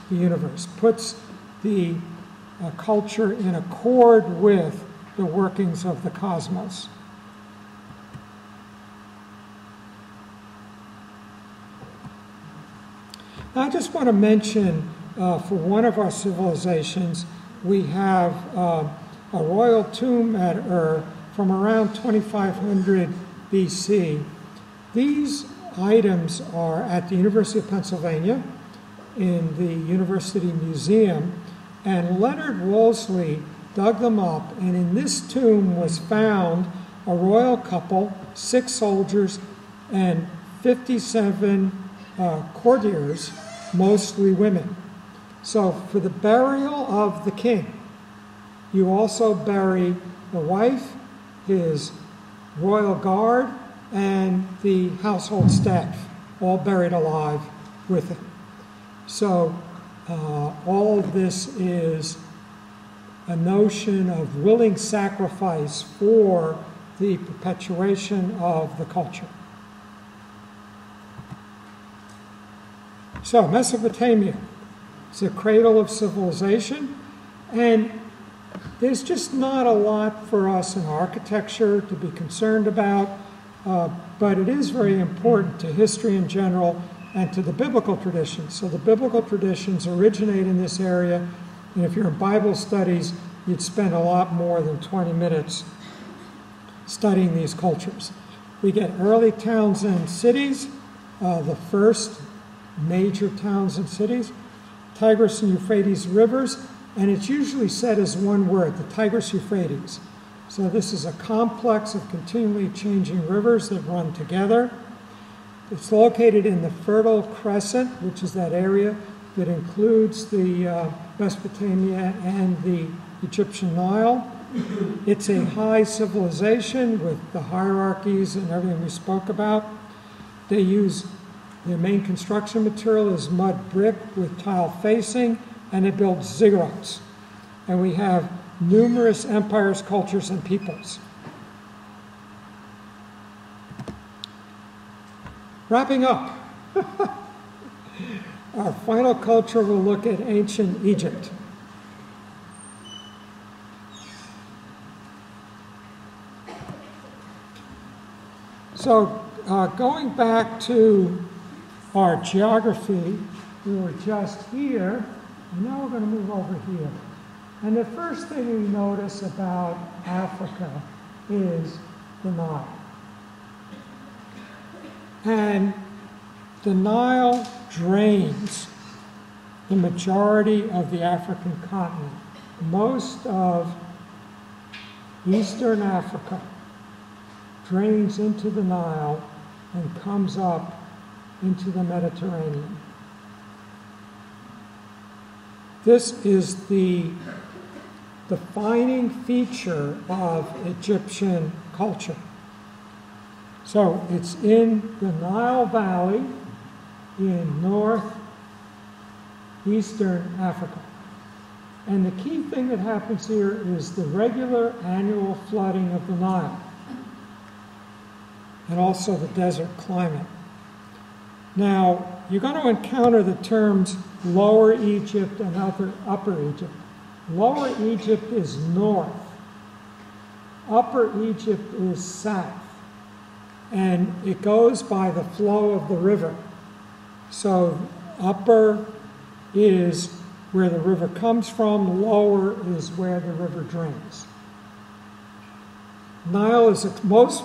the universe, puts the culture in accord with the workings of the cosmos. Now, I just want to mention, for one of our civilizations, we have a royal tomb at Ur from around 2500 BC. These items are at the University of Pennsylvania in the University Museum, and Leonard Wolseley dug them up, and in this tomb was found a royal couple, 6 soldiers, and 57 courtiers, mostly women. So for the burial of the king, you also bury the wife, his royal guard, and the household staff, all buried alive with him. So all of this is a notion of willing sacrifice for the perpetuation of the culture. So Mesopotamia is the cradle of civilization, and there's just not a lot for us in architecture to be concerned about, but it is very important to history in general and to the biblical traditions. So the biblical traditions originate in this area, and if you're in Bible studies, you'd spend a lot more than 20 minutes studying these cultures. We get early towns and cities, the first major towns and cities, Tigris and Euphrates rivers, and it's usually said as one word, the Tigris-Euphrates. So this is a complex of continually changing rivers that run together. It's located in the Fertile Crescent, which is that area that includes the Mesopotamia and the Egyptian Nile. It's a high civilization with the hierarchies and everything we spoke about. They use their main construction material is mud brick with tile facing, and they build ziggurats. And we have numerous empires, cultures, and peoples. Wrapping up, our final culture will look at ancient Egypt. So going back to our geography, we were just here, and now we're going to move over here. And the first thing we notice about Africa is the Nile. And the Nile drains the majority of the African continent. Most of Eastern Africa drains into the Nile and comes up into the Mediterranean. This is the defining feature of Egyptian culture. So it's in the Nile Valley in northeastern Africa. And the key thing that happens here is the regular annual flooding of the Nile, and also the desert climate. Now, you're going to encounter the terms Lower Egypt and Upper Egypt. Lower Egypt is north. Upper Egypt is south. And it goes by the flow of the river. So upper is where the river comes from, lower is where the river drains. Nile is, most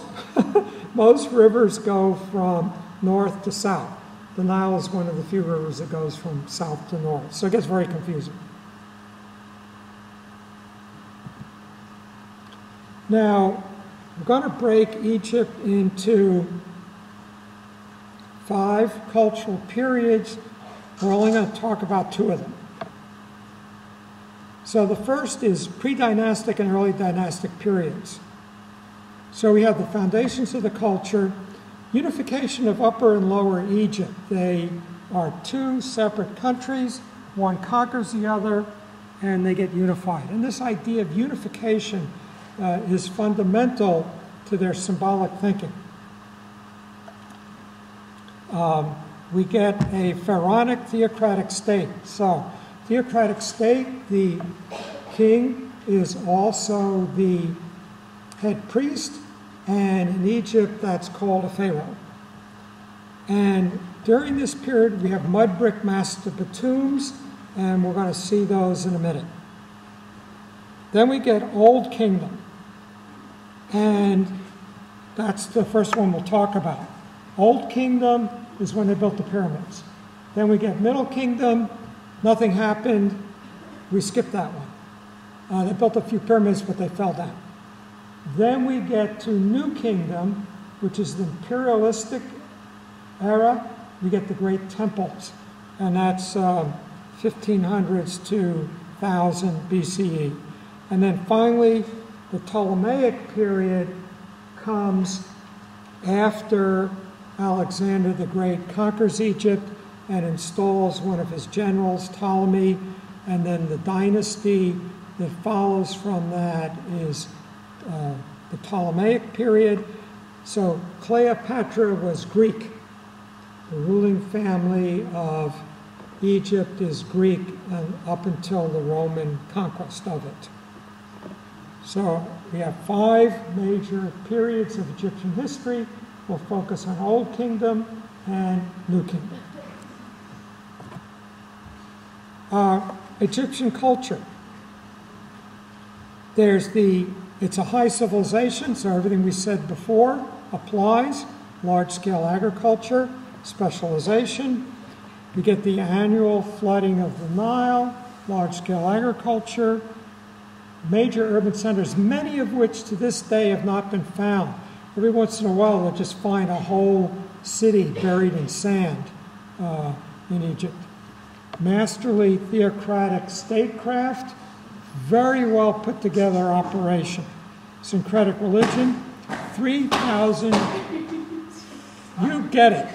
rivers go from north to south. The Nile is one of the few rivers that goes from south to north. So it gets very confusing. Now, I'm going to break Egypt into 5 cultural periods. We're only going to talk about 2 of them. So the first is pre-dynastic and early dynastic periods. So we have the foundations of the culture, unification of Upper and Lower Egypt. They are 2 separate countries. One conquers the other, and they get unified. And this idea of unification is fundamental to their symbolic thinking. we get a pharaonic theocratic state. So, theocratic state, the king is also the head priest, and in Egypt that's called a pharaoh. And during this period we have mud brick mastaba tombs, and we're going to see those in a minute. Then we get Old Kingdom, and that's the first one we'll talk about. Old Kingdom is when they built the pyramids. Then we get Middle Kingdom, nothing happened, we skip that one. They built a few pyramids, but they fell down. Then we get to New Kingdom, which is the imperialistic era. We get the great temples, and that's 1500s to 1000 BCE. And then finally, the Ptolemaic period comes after Alexander the Great conquers Egypt and installs one of his generals, Ptolemy, and then the dynasty that follows from that is the Ptolemaic period. So Cleopatra was Greek. The ruling family of Egypt is Greek up until the Roman conquest of it. So we have 5 major periods of Egyptian history. We'll focus on Old Kingdom and New Kingdom. Egyptian culture. It's a high civilization, so everything we said before applies. Large-scale agriculture, specialization. We get the annual flooding of the Nile, large-scale agriculture, major urban centers, many of which to this day have not been found. Every once in a while they'll just find a whole city buried in sand in Egypt. Masterly theocratic statecraft, very well put together operation. Syncretic religion, 3,000, you get it.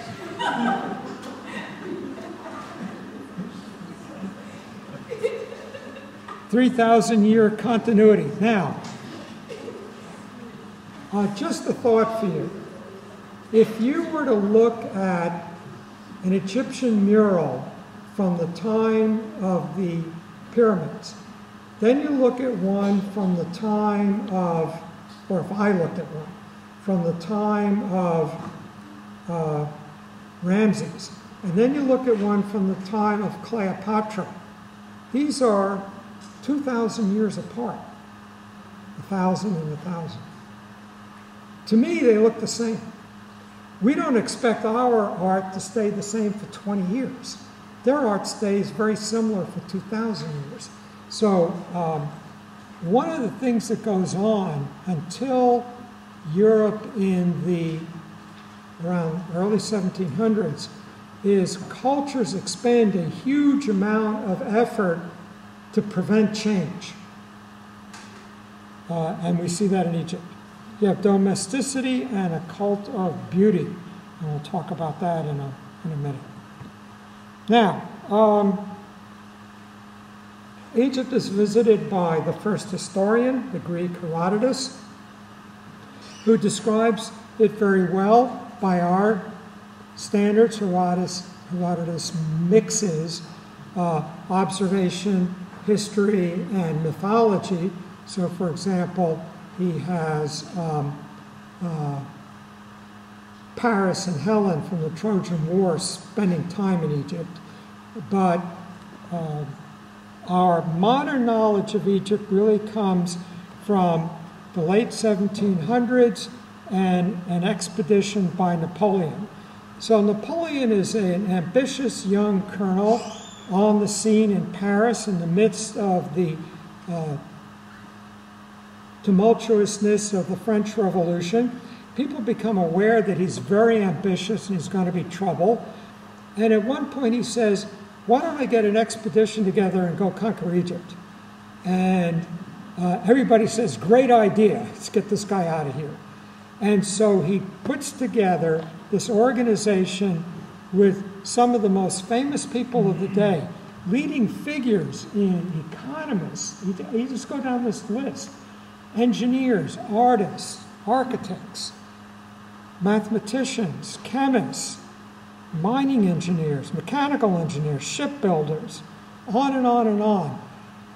3,000-year continuity. Now, just a thought for you. If you were to look at an Egyptian mural from the time of the pyramids, then you look at one from the time of, or if I looked at one, from the time of Ramesses, and then you look at one from the time of Cleopatra, these are 2,000 years apart, 1,000 and 1,000. To me, they look the same. We don't expect our art to stay the same for 20 years. Their art stays very similar for 2,000 years. So one of the things that goes on until Europe in the around early 1700s is cultures expend a huge amount of effort to prevent change. And we see that in Egypt. You have domesticity and a cult of beauty. And we'll talk about that in a minute. Now, Egypt is visited by the first historian, the Greek Herodotus, who describes it very well. By our standards, Herodotus mixes observation, history, and mythology. So, for example, he has Paris and Helen from the Trojan War spending time in Egypt. But our modern knowledge of Egypt really comes from the late 1700s and an expedition by Napoleon. So Napoleon is an ambitious young colonel on the scene in Paris in the midst of the tumultuousness of the French Revolution. People become aware that he's very ambitious and he's going to be trouble. And at one point he says, why don't I get an expedition together and go conquer Egypt? And everybody says, great idea, let's get this guy out of here. And so he puts together this organization with some of the most famous people of the day, leading figures in economists. You just go down this list. Engineers, artists, architects, mathematicians, chemists, mining engineers, mechanical engineers, shipbuilders, on and on and on.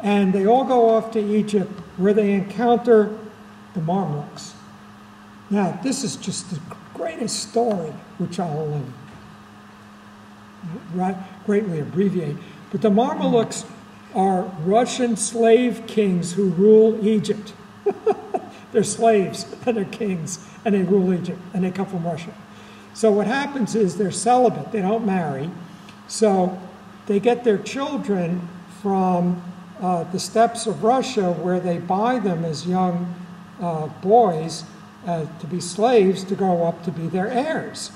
And they all go off to Egypt where they encounter the Mamelukes. Now, this is just the greatest story, which I'll greatly abbreviate. But the Mamelukes are Russian slave kings who rule Egypt. They're slaves and they're kings and they rule Egypt and they come from Russia. So what happens is they're celibate, they don't marry. So they get their children from the steppes of Russia where they buy them as young boys to be slaves to grow up to be their heirs.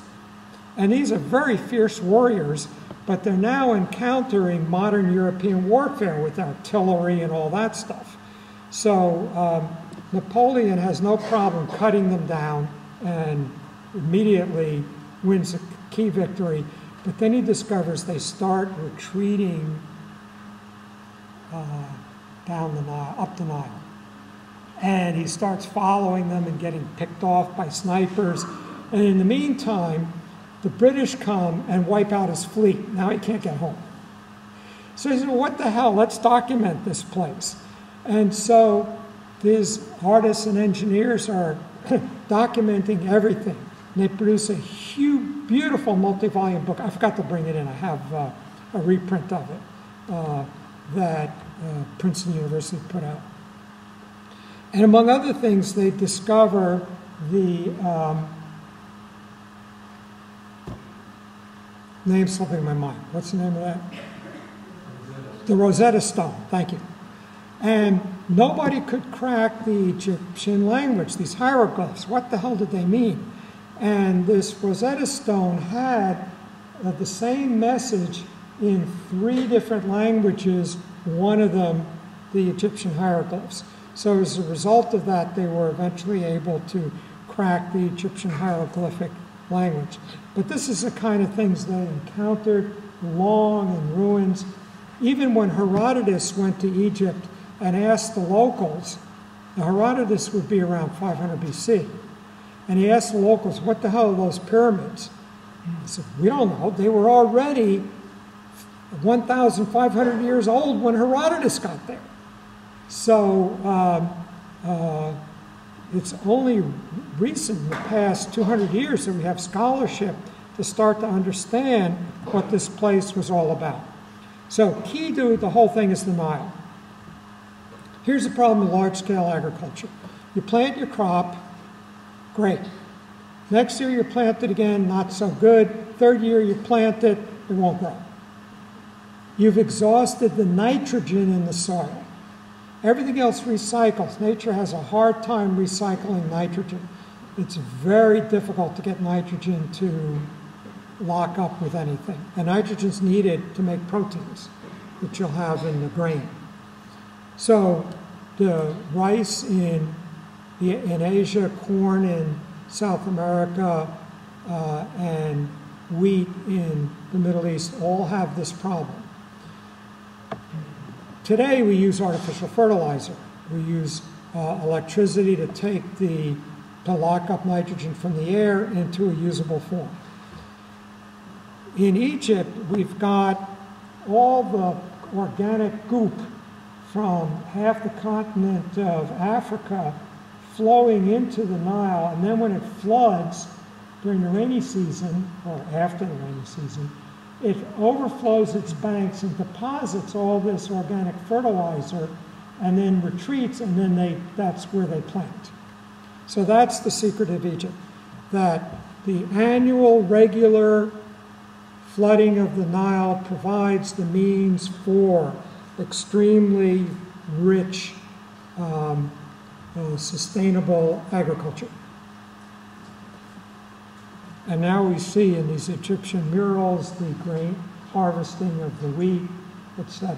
And these are very fierce warriors, but they're now encountering modern European warfare with artillery and all that stuff. So Napoleon has no problem cutting them down and immediately wins a key victory. But then he discovers they start retreating down the Nile, up the Nile. And he starts following them and getting picked off by snipers. And in the meantime, the British come and wipe out his fleet. Now he can't get home. So he said, well, what the hell? Let's document this place. And so these artists and engineers are documenting everything. And they produce a huge, beautiful multi-volume book. I forgot to bring it in. I have a reprint of it that Princeton University put out. And among other things, they discover the name slipping in my mind. What's the name of that? The Rosetta Stone. Thank you. And nobody could crack the Egyptian language, these hieroglyphs. What the hell did they mean? And this Rosetta Stone had the same message in 3 different languages, one of them the Egyptian hieroglyphs. So as a result of that, they were eventually able to crack the Egyptian hieroglyphic language. But this is the kind of things they encountered, long in ruins. Even when Herodotus went to Egypt and asked the locals, now Herodotus would be around 500 BC, and he asked the locals, what the hell are those pyramids? They said, we don't know. They were already 1,500 years old when Herodotus got there. So it's only recent, in the past 200 years, that we have scholarship to start to understand what this place was all about. So key to the whole thing is the Nile. Here's the problem with large-scale agriculture. You plant your crop, great. Next year you plant it again, not so good. Third year you plant it, it won't grow. You've exhausted the nitrogen in the soil. Everything else recycles. Nature has a hard time recycling nitrogen. It's very difficult to get nitrogen to lock up with anything. And nitrogen's needed to make proteins that you'll have in the grain. So the rice in Asia, corn in South America, and wheat in the Middle East all have this problem. Today we use artificial fertilizer. We use electricity to lock up nitrogen from the air into a usable form. In Egypt, we've got all the organic goop from half the continent of Africa flowing into the Nile, and then when it floods during the rainy season, or after the rainy season, it overflows its banks and deposits all this organic fertilizer and then retreats, and then that's where they plant. So that's the secret of Egypt, that the annual regular flooding of the Nile provides the means for extremely rich, sustainable agriculture. And now we see in these Egyptian murals the grain harvesting of the wheat, etc.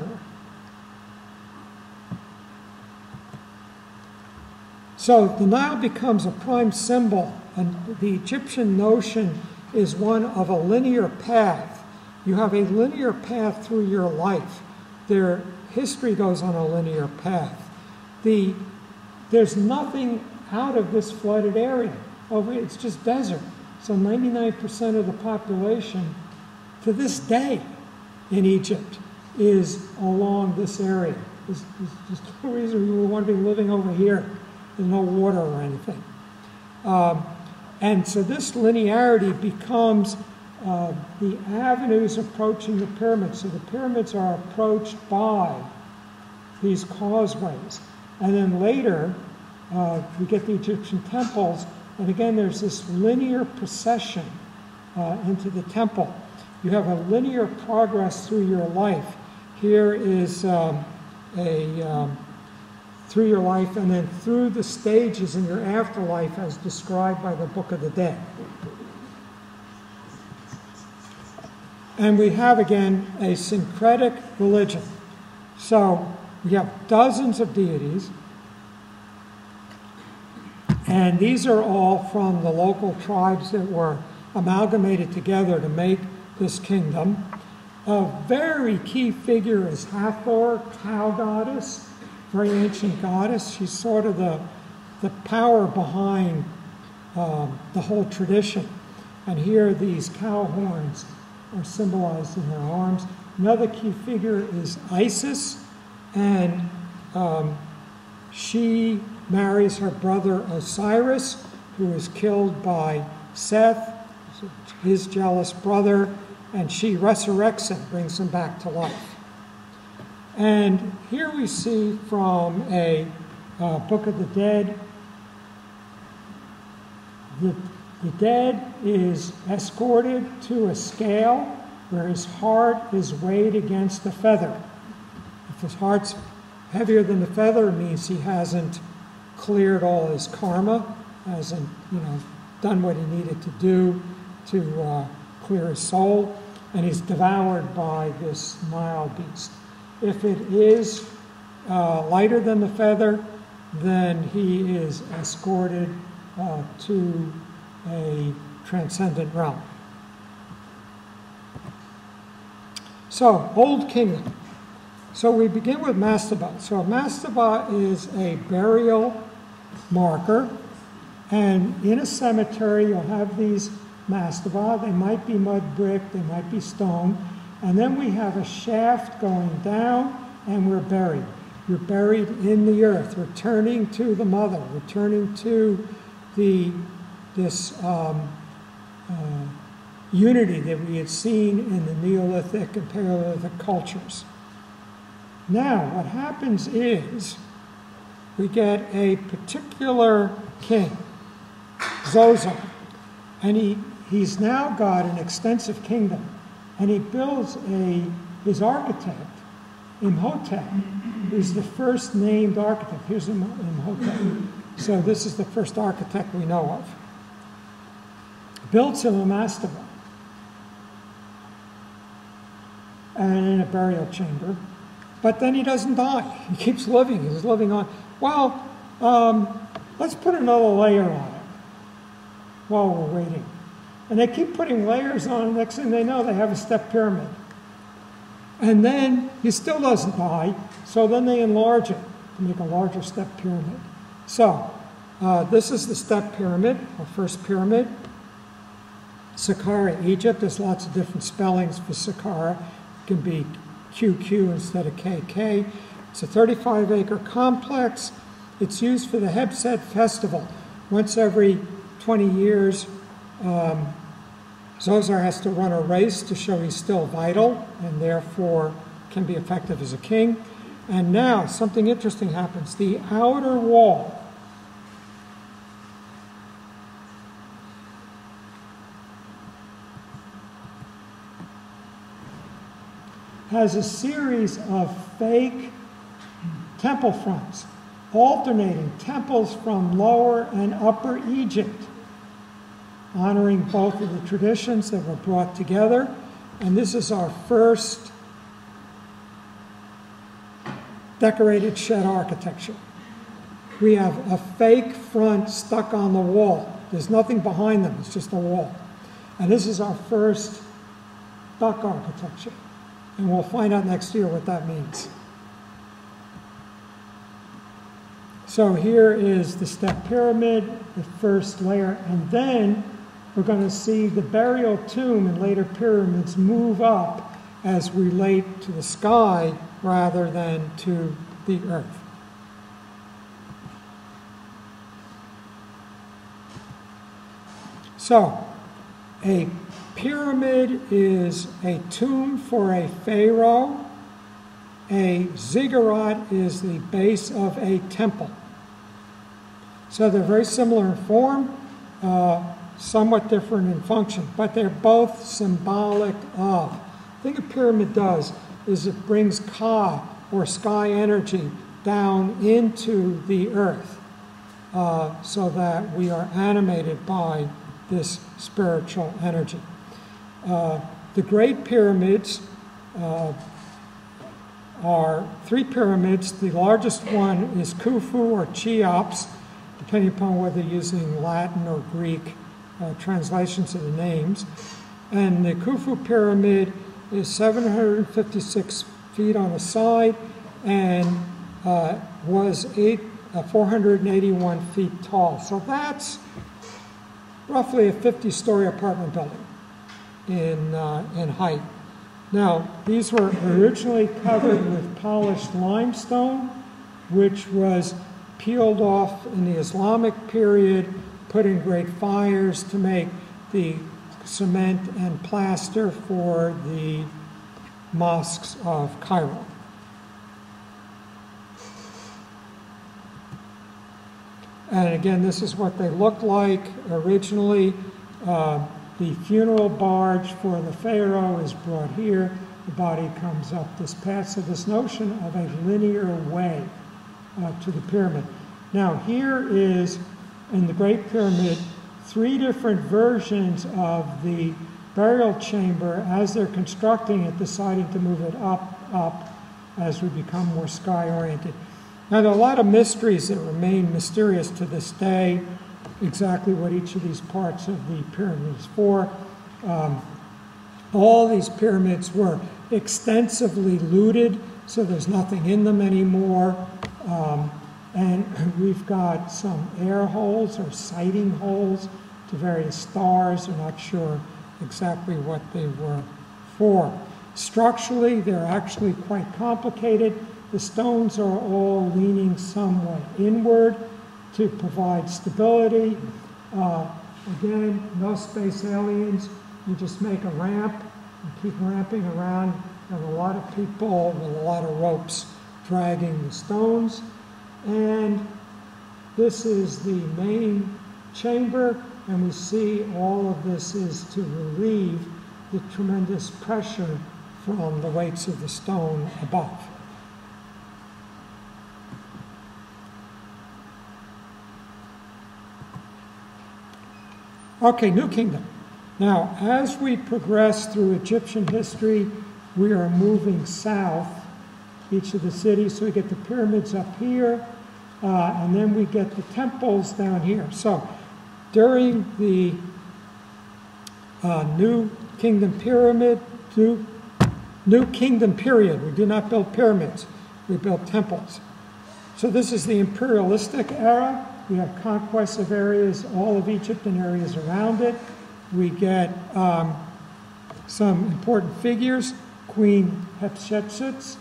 So the Nile becomes a prime symbol, and the Egyptian notion is one of a linear path. You have a linear path through your life. Their history goes on a linear path. There's nothing out of this flooded area. It's just desert. So 99% of the population to this day in Egypt is along this area. There's just no reason we would want to be living over here. There's no water or anything. And so this linearity becomes the avenues approaching the pyramids. So the pyramids are approached by these causeways. And then later, we get the Egyptian temples, and again, there's this linear procession into the temple. You have a linear progress through your life. Here is through your life, and then through the stages in your afterlife as described by the Book of the Dead. And we have, again, a syncretic religion. So we have dozens of deities, and these are all from the local tribes that were amalgamated together to make this kingdom. A very key figure is Hathor, cow goddess, very ancient goddess. She's sort of the power behind the whole tradition. And here these cow horns are symbolized in her arms. Another key figure is Isis, and she marries her brother Osiris, who is killed by Seth, his jealous brother, and she resurrects him, brings him back to life. And here we see from a Book of the Dead, the dead is escorted to a scale where his heart is weighed against the feather. If his heart's heavier than the feather, it means he hasn't cleared all his karma, hasn't, done what he needed to do to clear his soul, and he's devoured by this Nile beast. If it is lighter than the feather, then he is escorted to a transcendent realm. So, Old Kingdom. So we begin with mastaba. So a mastaba is a burial marker, and in a cemetery you'll have these mastaba. They might be mud brick, they might be stone, and then we have a shaft going down, and we're buried. You're buried in the earth, returning to the mother, returning to this unity that we had seen in the Neolithic and Paleolithic cultures. Now, what happens is we get a particular king, Zoser, and he's now got an extensive kingdom, and he builds his architect, Imhotep, who's the first named architect. Here's Imhotep. So this is the first architect we know of. Builds him a mastaba and in a burial chamber. But then he doesn't die. He keeps living. He's living on. Well, let's put another layer on it while we're waiting. And they keep putting layers on, and next thing they know, they have a step pyramid. And then he still doesn't die, so then they enlarge it to make a larger step pyramid. So, this is the step pyramid, our first pyramid. SAQQARA, Egypt. There's lots of different spellings for SAQQARA. It can be QQ instead of KK. It's a 35-acre complex. It's used for the Hebset festival. Once every 20 years, Zoser has to run a race to show he's still vital and therefore can be effective as a king. And now something interesting happens. The outer wall has a series of fake temple fronts, alternating temples from Lower and Upper Egypt, honoring both of the traditions that were brought together. And this is our first decorated shed architecture. We have a fake front stuck on the wall. There's nothing behind them, it's just a wall. And this is our first duck architecture. And we'll find out next year what that means. So here is the step pyramid, the first layer, and then we're going to see the burial tomb in later pyramids move up as relate to the sky rather than to the earth. So, a pyramid is a tomb for a pharaoh. A ziggurat is the base of a temple. So they're very similar in form, somewhat different in function, but they're both symbolic of. The thing a pyramid does is it brings Ka, or sky energy, down into the earth so that we are animated by this spiritual energy. The Great Pyramids are 3 pyramids. The largest one is Khufu or Cheops, depending upon whether you're using Latin or Greek translations of the names. And the Khufu pyramid is 756 feet on the side and was 481 feet tall. So that's roughly a 50-story apartment building in height. Now, these were originally covered with polished limestone, which was peeled off in the Islamic period, put in great fires to make the cement and plaster for the mosques of Cairo. And again, this is what they look like originally. The funeral barge for the pharaoh is brought here. The body comes up this path. So this notion of a linear way to the pyramid. Now here is, in the Great Pyramid, 3 different versions of the burial chamber as they're constructing it, deciding to move it up as we become more sky-oriented. Now, there are a lot of mysteries that remain mysterious to this day, exactly what each of these parts of the pyramid is for. All these pyramids were extensively looted, so there's nothing in them anymore. And we've got some air holes or sighting holes to various stars. We're not sure exactly what they were for. Structurally, they're actually quite complicated. The stones are all leaning somewhat inward to provide stability. Again, no space aliens. You just make a ramp and keep ramping around. And a lot of people with a lot of ropes dragging the stones. And this is the main chamber, and we see all of this is to relieve the tremendous pressure from the weights of the stone above. Okay, New Kingdom. Now, as we progress through Egyptian history, we are moving south, each of the cities. So we get the pyramids up here, and then we get the temples down here. So during the New Kingdom period, we do not build pyramids, we build temples. So this is the imperialistic era. We have conquests of areas, all of Egypt and areas around it. We get some important figures, Queen Hatshepsut,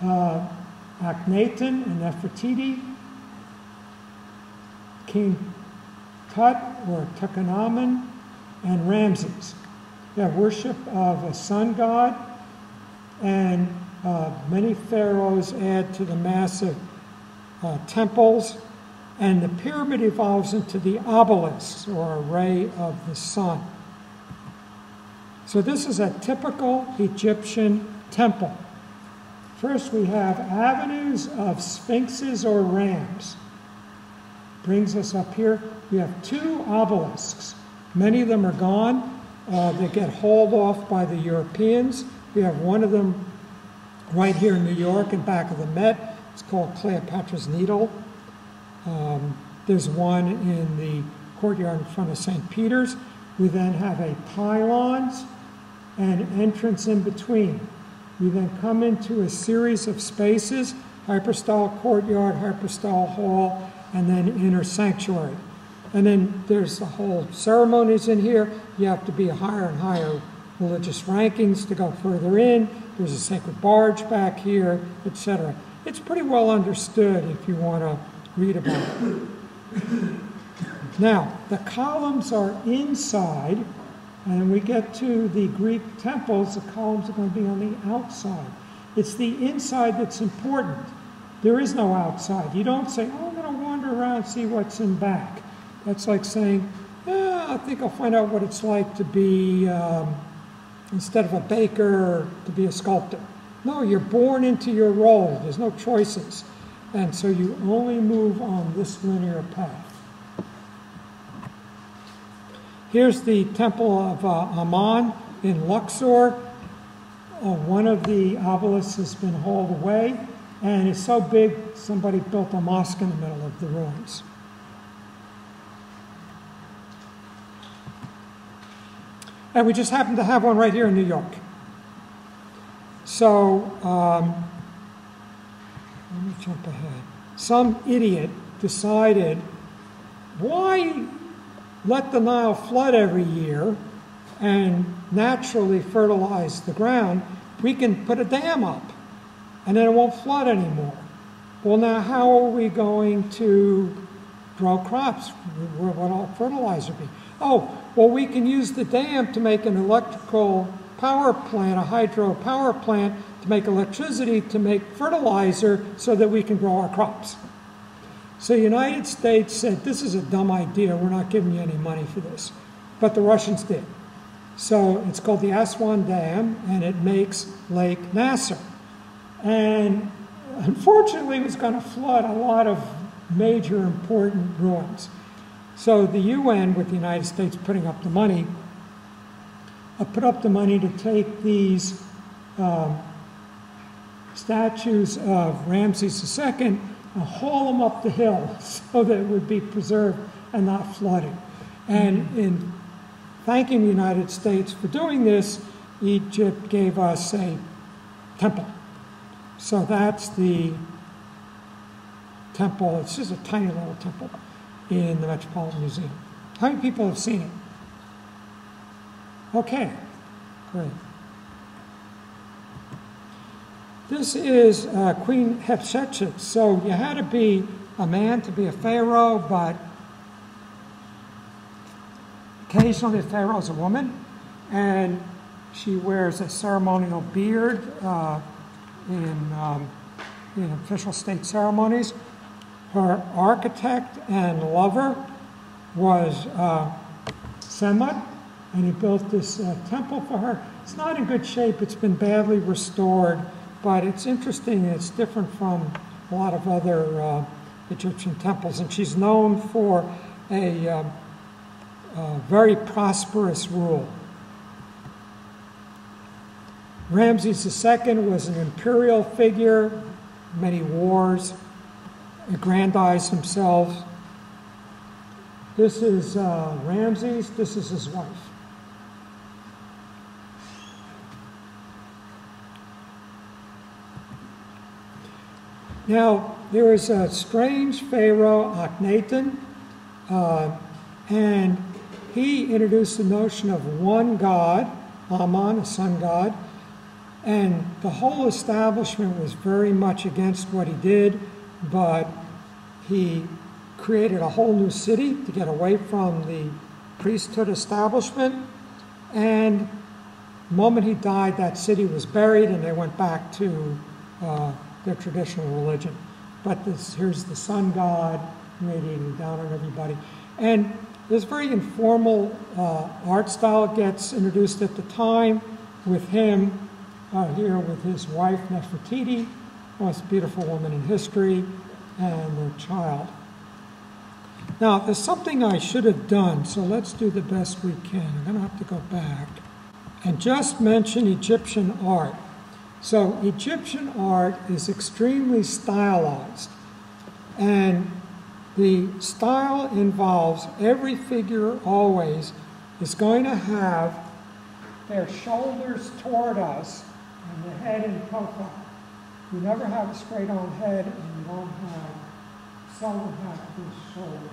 Akhenaten and Nefertiti, King Tut or Tutankamen, and Ramesses. We have worship of a sun god, and many pharaohs add to the massive temples, and the pyramid evolves into the obelisks, or array of the sun. So this is a typical Egyptian temple. First, we have avenues of sphinxes or rams. Brings us up here. We have 2 obelisks. Many of them are gone. They get hauled off by the Europeans. We have one of them right here in New York in back of the Met. It's called Cleopatra's Needle. There's one in the courtyard in front of St. Peter's. We then have a pylons and entrance in between. We then come into a series of spaces, hypostyle courtyard, hypostyle hall, and then inner sanctuary. And then there's the whole ceremonies in here. You have to be higher and higher religious rankings to go further in. There's a sacred barge back here, etc. It's pretty well understood if you want to read about it. Now, the columns are inside, and we get to the Greek temples, the columns are going to be on the outside. It's the inside that's important. There is no outside. You don't say, oh, I'm going to wander around and see what's in back. That's like saying, I think I'll find out what it's like to be, instead of a baker, to be a sculptor. No, you're born into your role. There's no choices. And so you only move on this linear path. Here's the temple of Amon in Luxor. One of the obelisks has been hauled away, and it's so big, somebody built a mosque in the middle of the ruins. And we just happen to have one right here in New York. So, let me jump ahead. Some idiot decided, why let the Nile flood every year and naturally fertilize the ground? We can put a dam up, and then it won't flood anymore. Well, now how are we going to grow crops? Where would all fertilizer be? Oh, well, we can use the dam to make an electrical power plant, a hydro power plant, to make electricity, to make fertilizer so that we can grow our crops. So the United States said, this is a dumb idea, we're not giving you any money for this. But the Russians did. So it's called the Aswan Dam, and it makes Lake Nasser. And unfortunately, it was going to flood a lot of major important ruins. So the UN, with the United States putting up the money, put up the money to take these statues of Ramesses II and haul them up the hill so that it would be preserved and not flooded. And in thanking the United States for doing this, Egypt gave us a temple. So that's the temple. It's just a tiny little temple in the Metropolitan Museum. How many people have seen it? Okay, great. This is Queen Hatshepsut. So you had to be a man to be a pharaoh, but occasionally a pharaoh is a woman, and she wears a ceremonial beard in official state ceremonies. Her architect and lover was Semut, and he built this temple for her. It's not in good shape. It's been badly restored, but it's interesting. It's different from a lot of other Egyptian temples, and she's known for a very prosperous rule. Ramses II was an imperial figure, many wars, aggrandized himself. This is Ramses, this is his wife. Now, there is a strange pharaoh, Akhenaten, and he introduced the notion of one god, Amon, a sun god, and the whole establishment was very much against what he did, but he created a whole new city to get away from the priesthood establishment, and the moment he died, that city was buried, and they went back to their traditional religion. But here's the sun god radiating down on everybody. And this very informal art style gets introduced at the time with him here with his wife, Nefertiti, most beautiful woman in history, and their child. Now, there's something I should have done, so let's do the best we can. I'm going to have to go back and just mention Egyptian art. So Egyptian art is extremely stylized, and the style involves every figure always is going to have their shoulders toward us and the head in profile. You never have a straight-on head, and you don't have, seldom have these shoulders.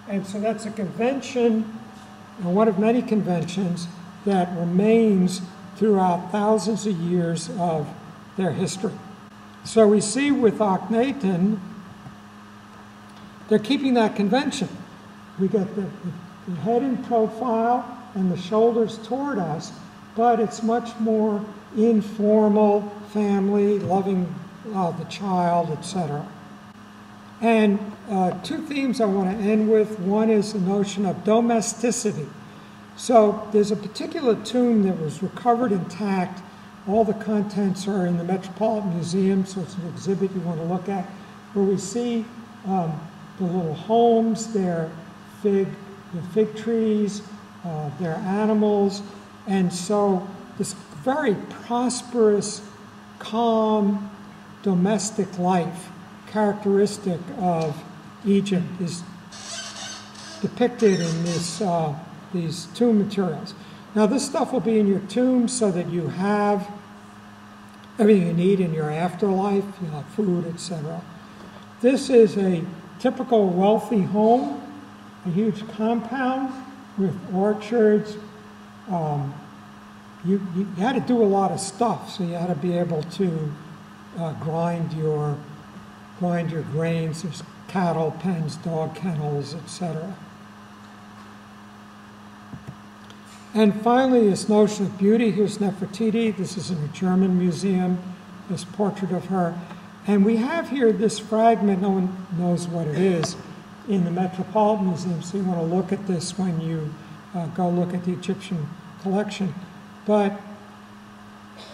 And so that's a convention, one of many conventions that remains throughout thousands of years of their history. So we see with Akhenaten, they're keeping that convention. We get the head in profile and the shoulders toward us, but it's much more informal, family, loving the child, etc. And two themes I want to end with. One is the notion of domesticity. So there's a particular tomb that was recovered intact. All the contents are in the Metropolitan Museum, so it's an exhibit you want to look at, where we see the little homes, their fig trees, their animals, and so this very prosperous, calm, domestic life characteristic of Egypt is depicted in these tomb materials. Now this stuff will be in your tomb so that you have everything you need in your afterlife, you know, food, etc. This is a typical wealthy home, a huge compound with orchards. You had to do a lot of stuff, so you had to be able to grind your grains. There's cattle pens, dog kennels, etc. And finally, this notion of beauty. Here's Nefertiti. This is in a German museum, this portrait of her. And we have here this fragment, no one knows what it is, in the Metropolitan Museum, so you want to look at this when you go look at the Egyptian collection. But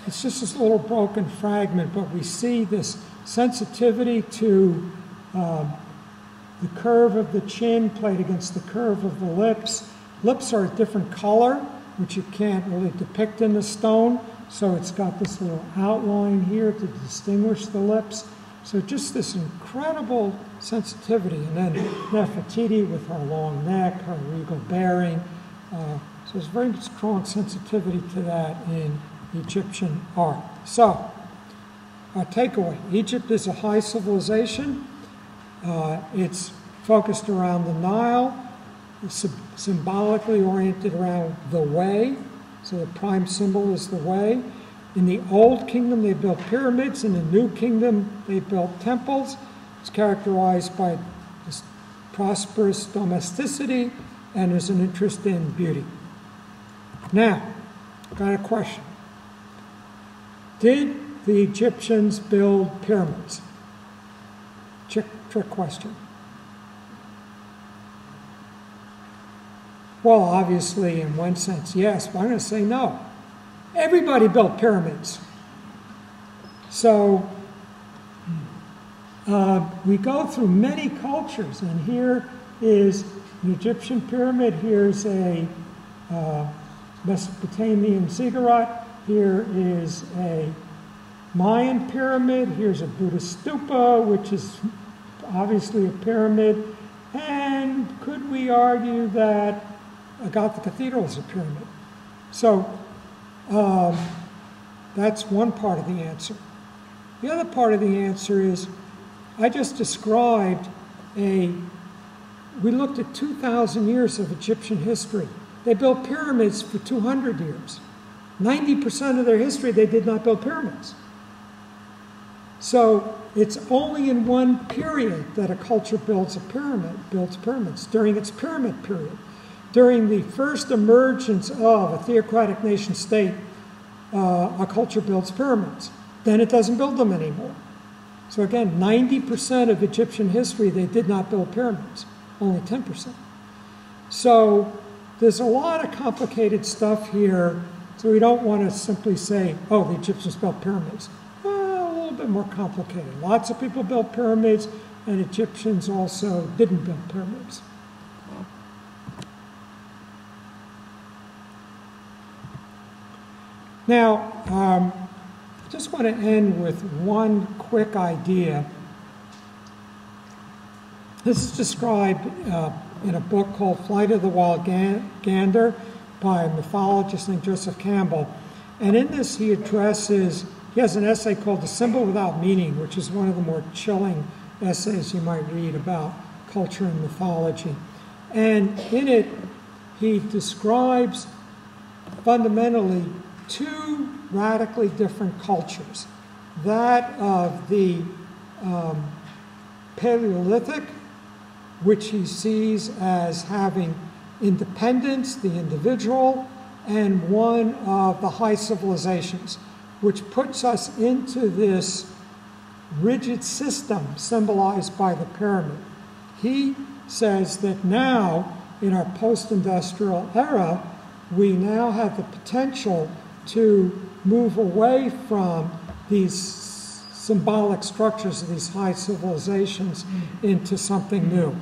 it's just this little broken fragment, but we see this sensitivity to the curve of the chin played against the curve of the lips. Lips are a different color, which you can't really depict in the stone, so it's got this little outline here to distinguish the lips. So just this incredible sensitivity. And then Nefertiti with her long neck, her regal bearing. So there's very strong sensitivity to that in Egyptian art. So, our takeaway: Egypt is a high civilization. It's focused around the Nile. It's symbolically oriented around the way. So the prime symbol is the way. In the Old Kingdom, they built pyramids. In the New Kingdom, they built temples. It's characterized by this prosperous domesticity, and there's an interest in beauty. Now, got a question. Did the Egyptians build pyramids? Trick question. Well, obviously, in one sense, yes, but I'm going to say no. Everybody built pyramids. So we go through many cultures, and here is an Egyptian pyramid. Here's a Mesopotamian ziggurat. Here is a Mayan pyramid. Here's a Buddhist stupa, which is obviously a pyramid. And could we argue that a Gothic cathedral is a pyramid? So that's one part of the answer. The other part of the answer is, I just described we looked at 2,000 years of Egyptian history. They built pyramids for 200 years. 90% of their history, they did not build pyramids. So it's only in one period that a culture builds pyramids, during its pyramid period. During the first emergence of a theocratic nation state, a culture builds pyramids. Then it doesn't build them anymore. So again, 90% of Egyptian history, they did not build pyramids, only 10%. So there's a lot of complicated stuff here, so we don't want to simply say, oh, the Egyptians built pyramids. Well, a little bit more complicated. Lots of people built pyramids, and Egyptians also didn't build pyramids. Now, I just want to end with one quick idea. This is described in a book called Flight of the Wild Gander by a mythologist named Joseph Campbell. And in this he has an essay called The Symbol Without Meaning, which is one of the more chilling essays you might read about culture and mythology. And in it, he describes fundamentally two radically different cultures. That of the Paleolithic, which he sees as having independence, the individual, and one of the high civilizations, which puts us into this rigid system symbolized by the pyramid. He says that now, in our post-industrial era, we now have the potential to move away from these symbolic structures of these high civilizations into something new.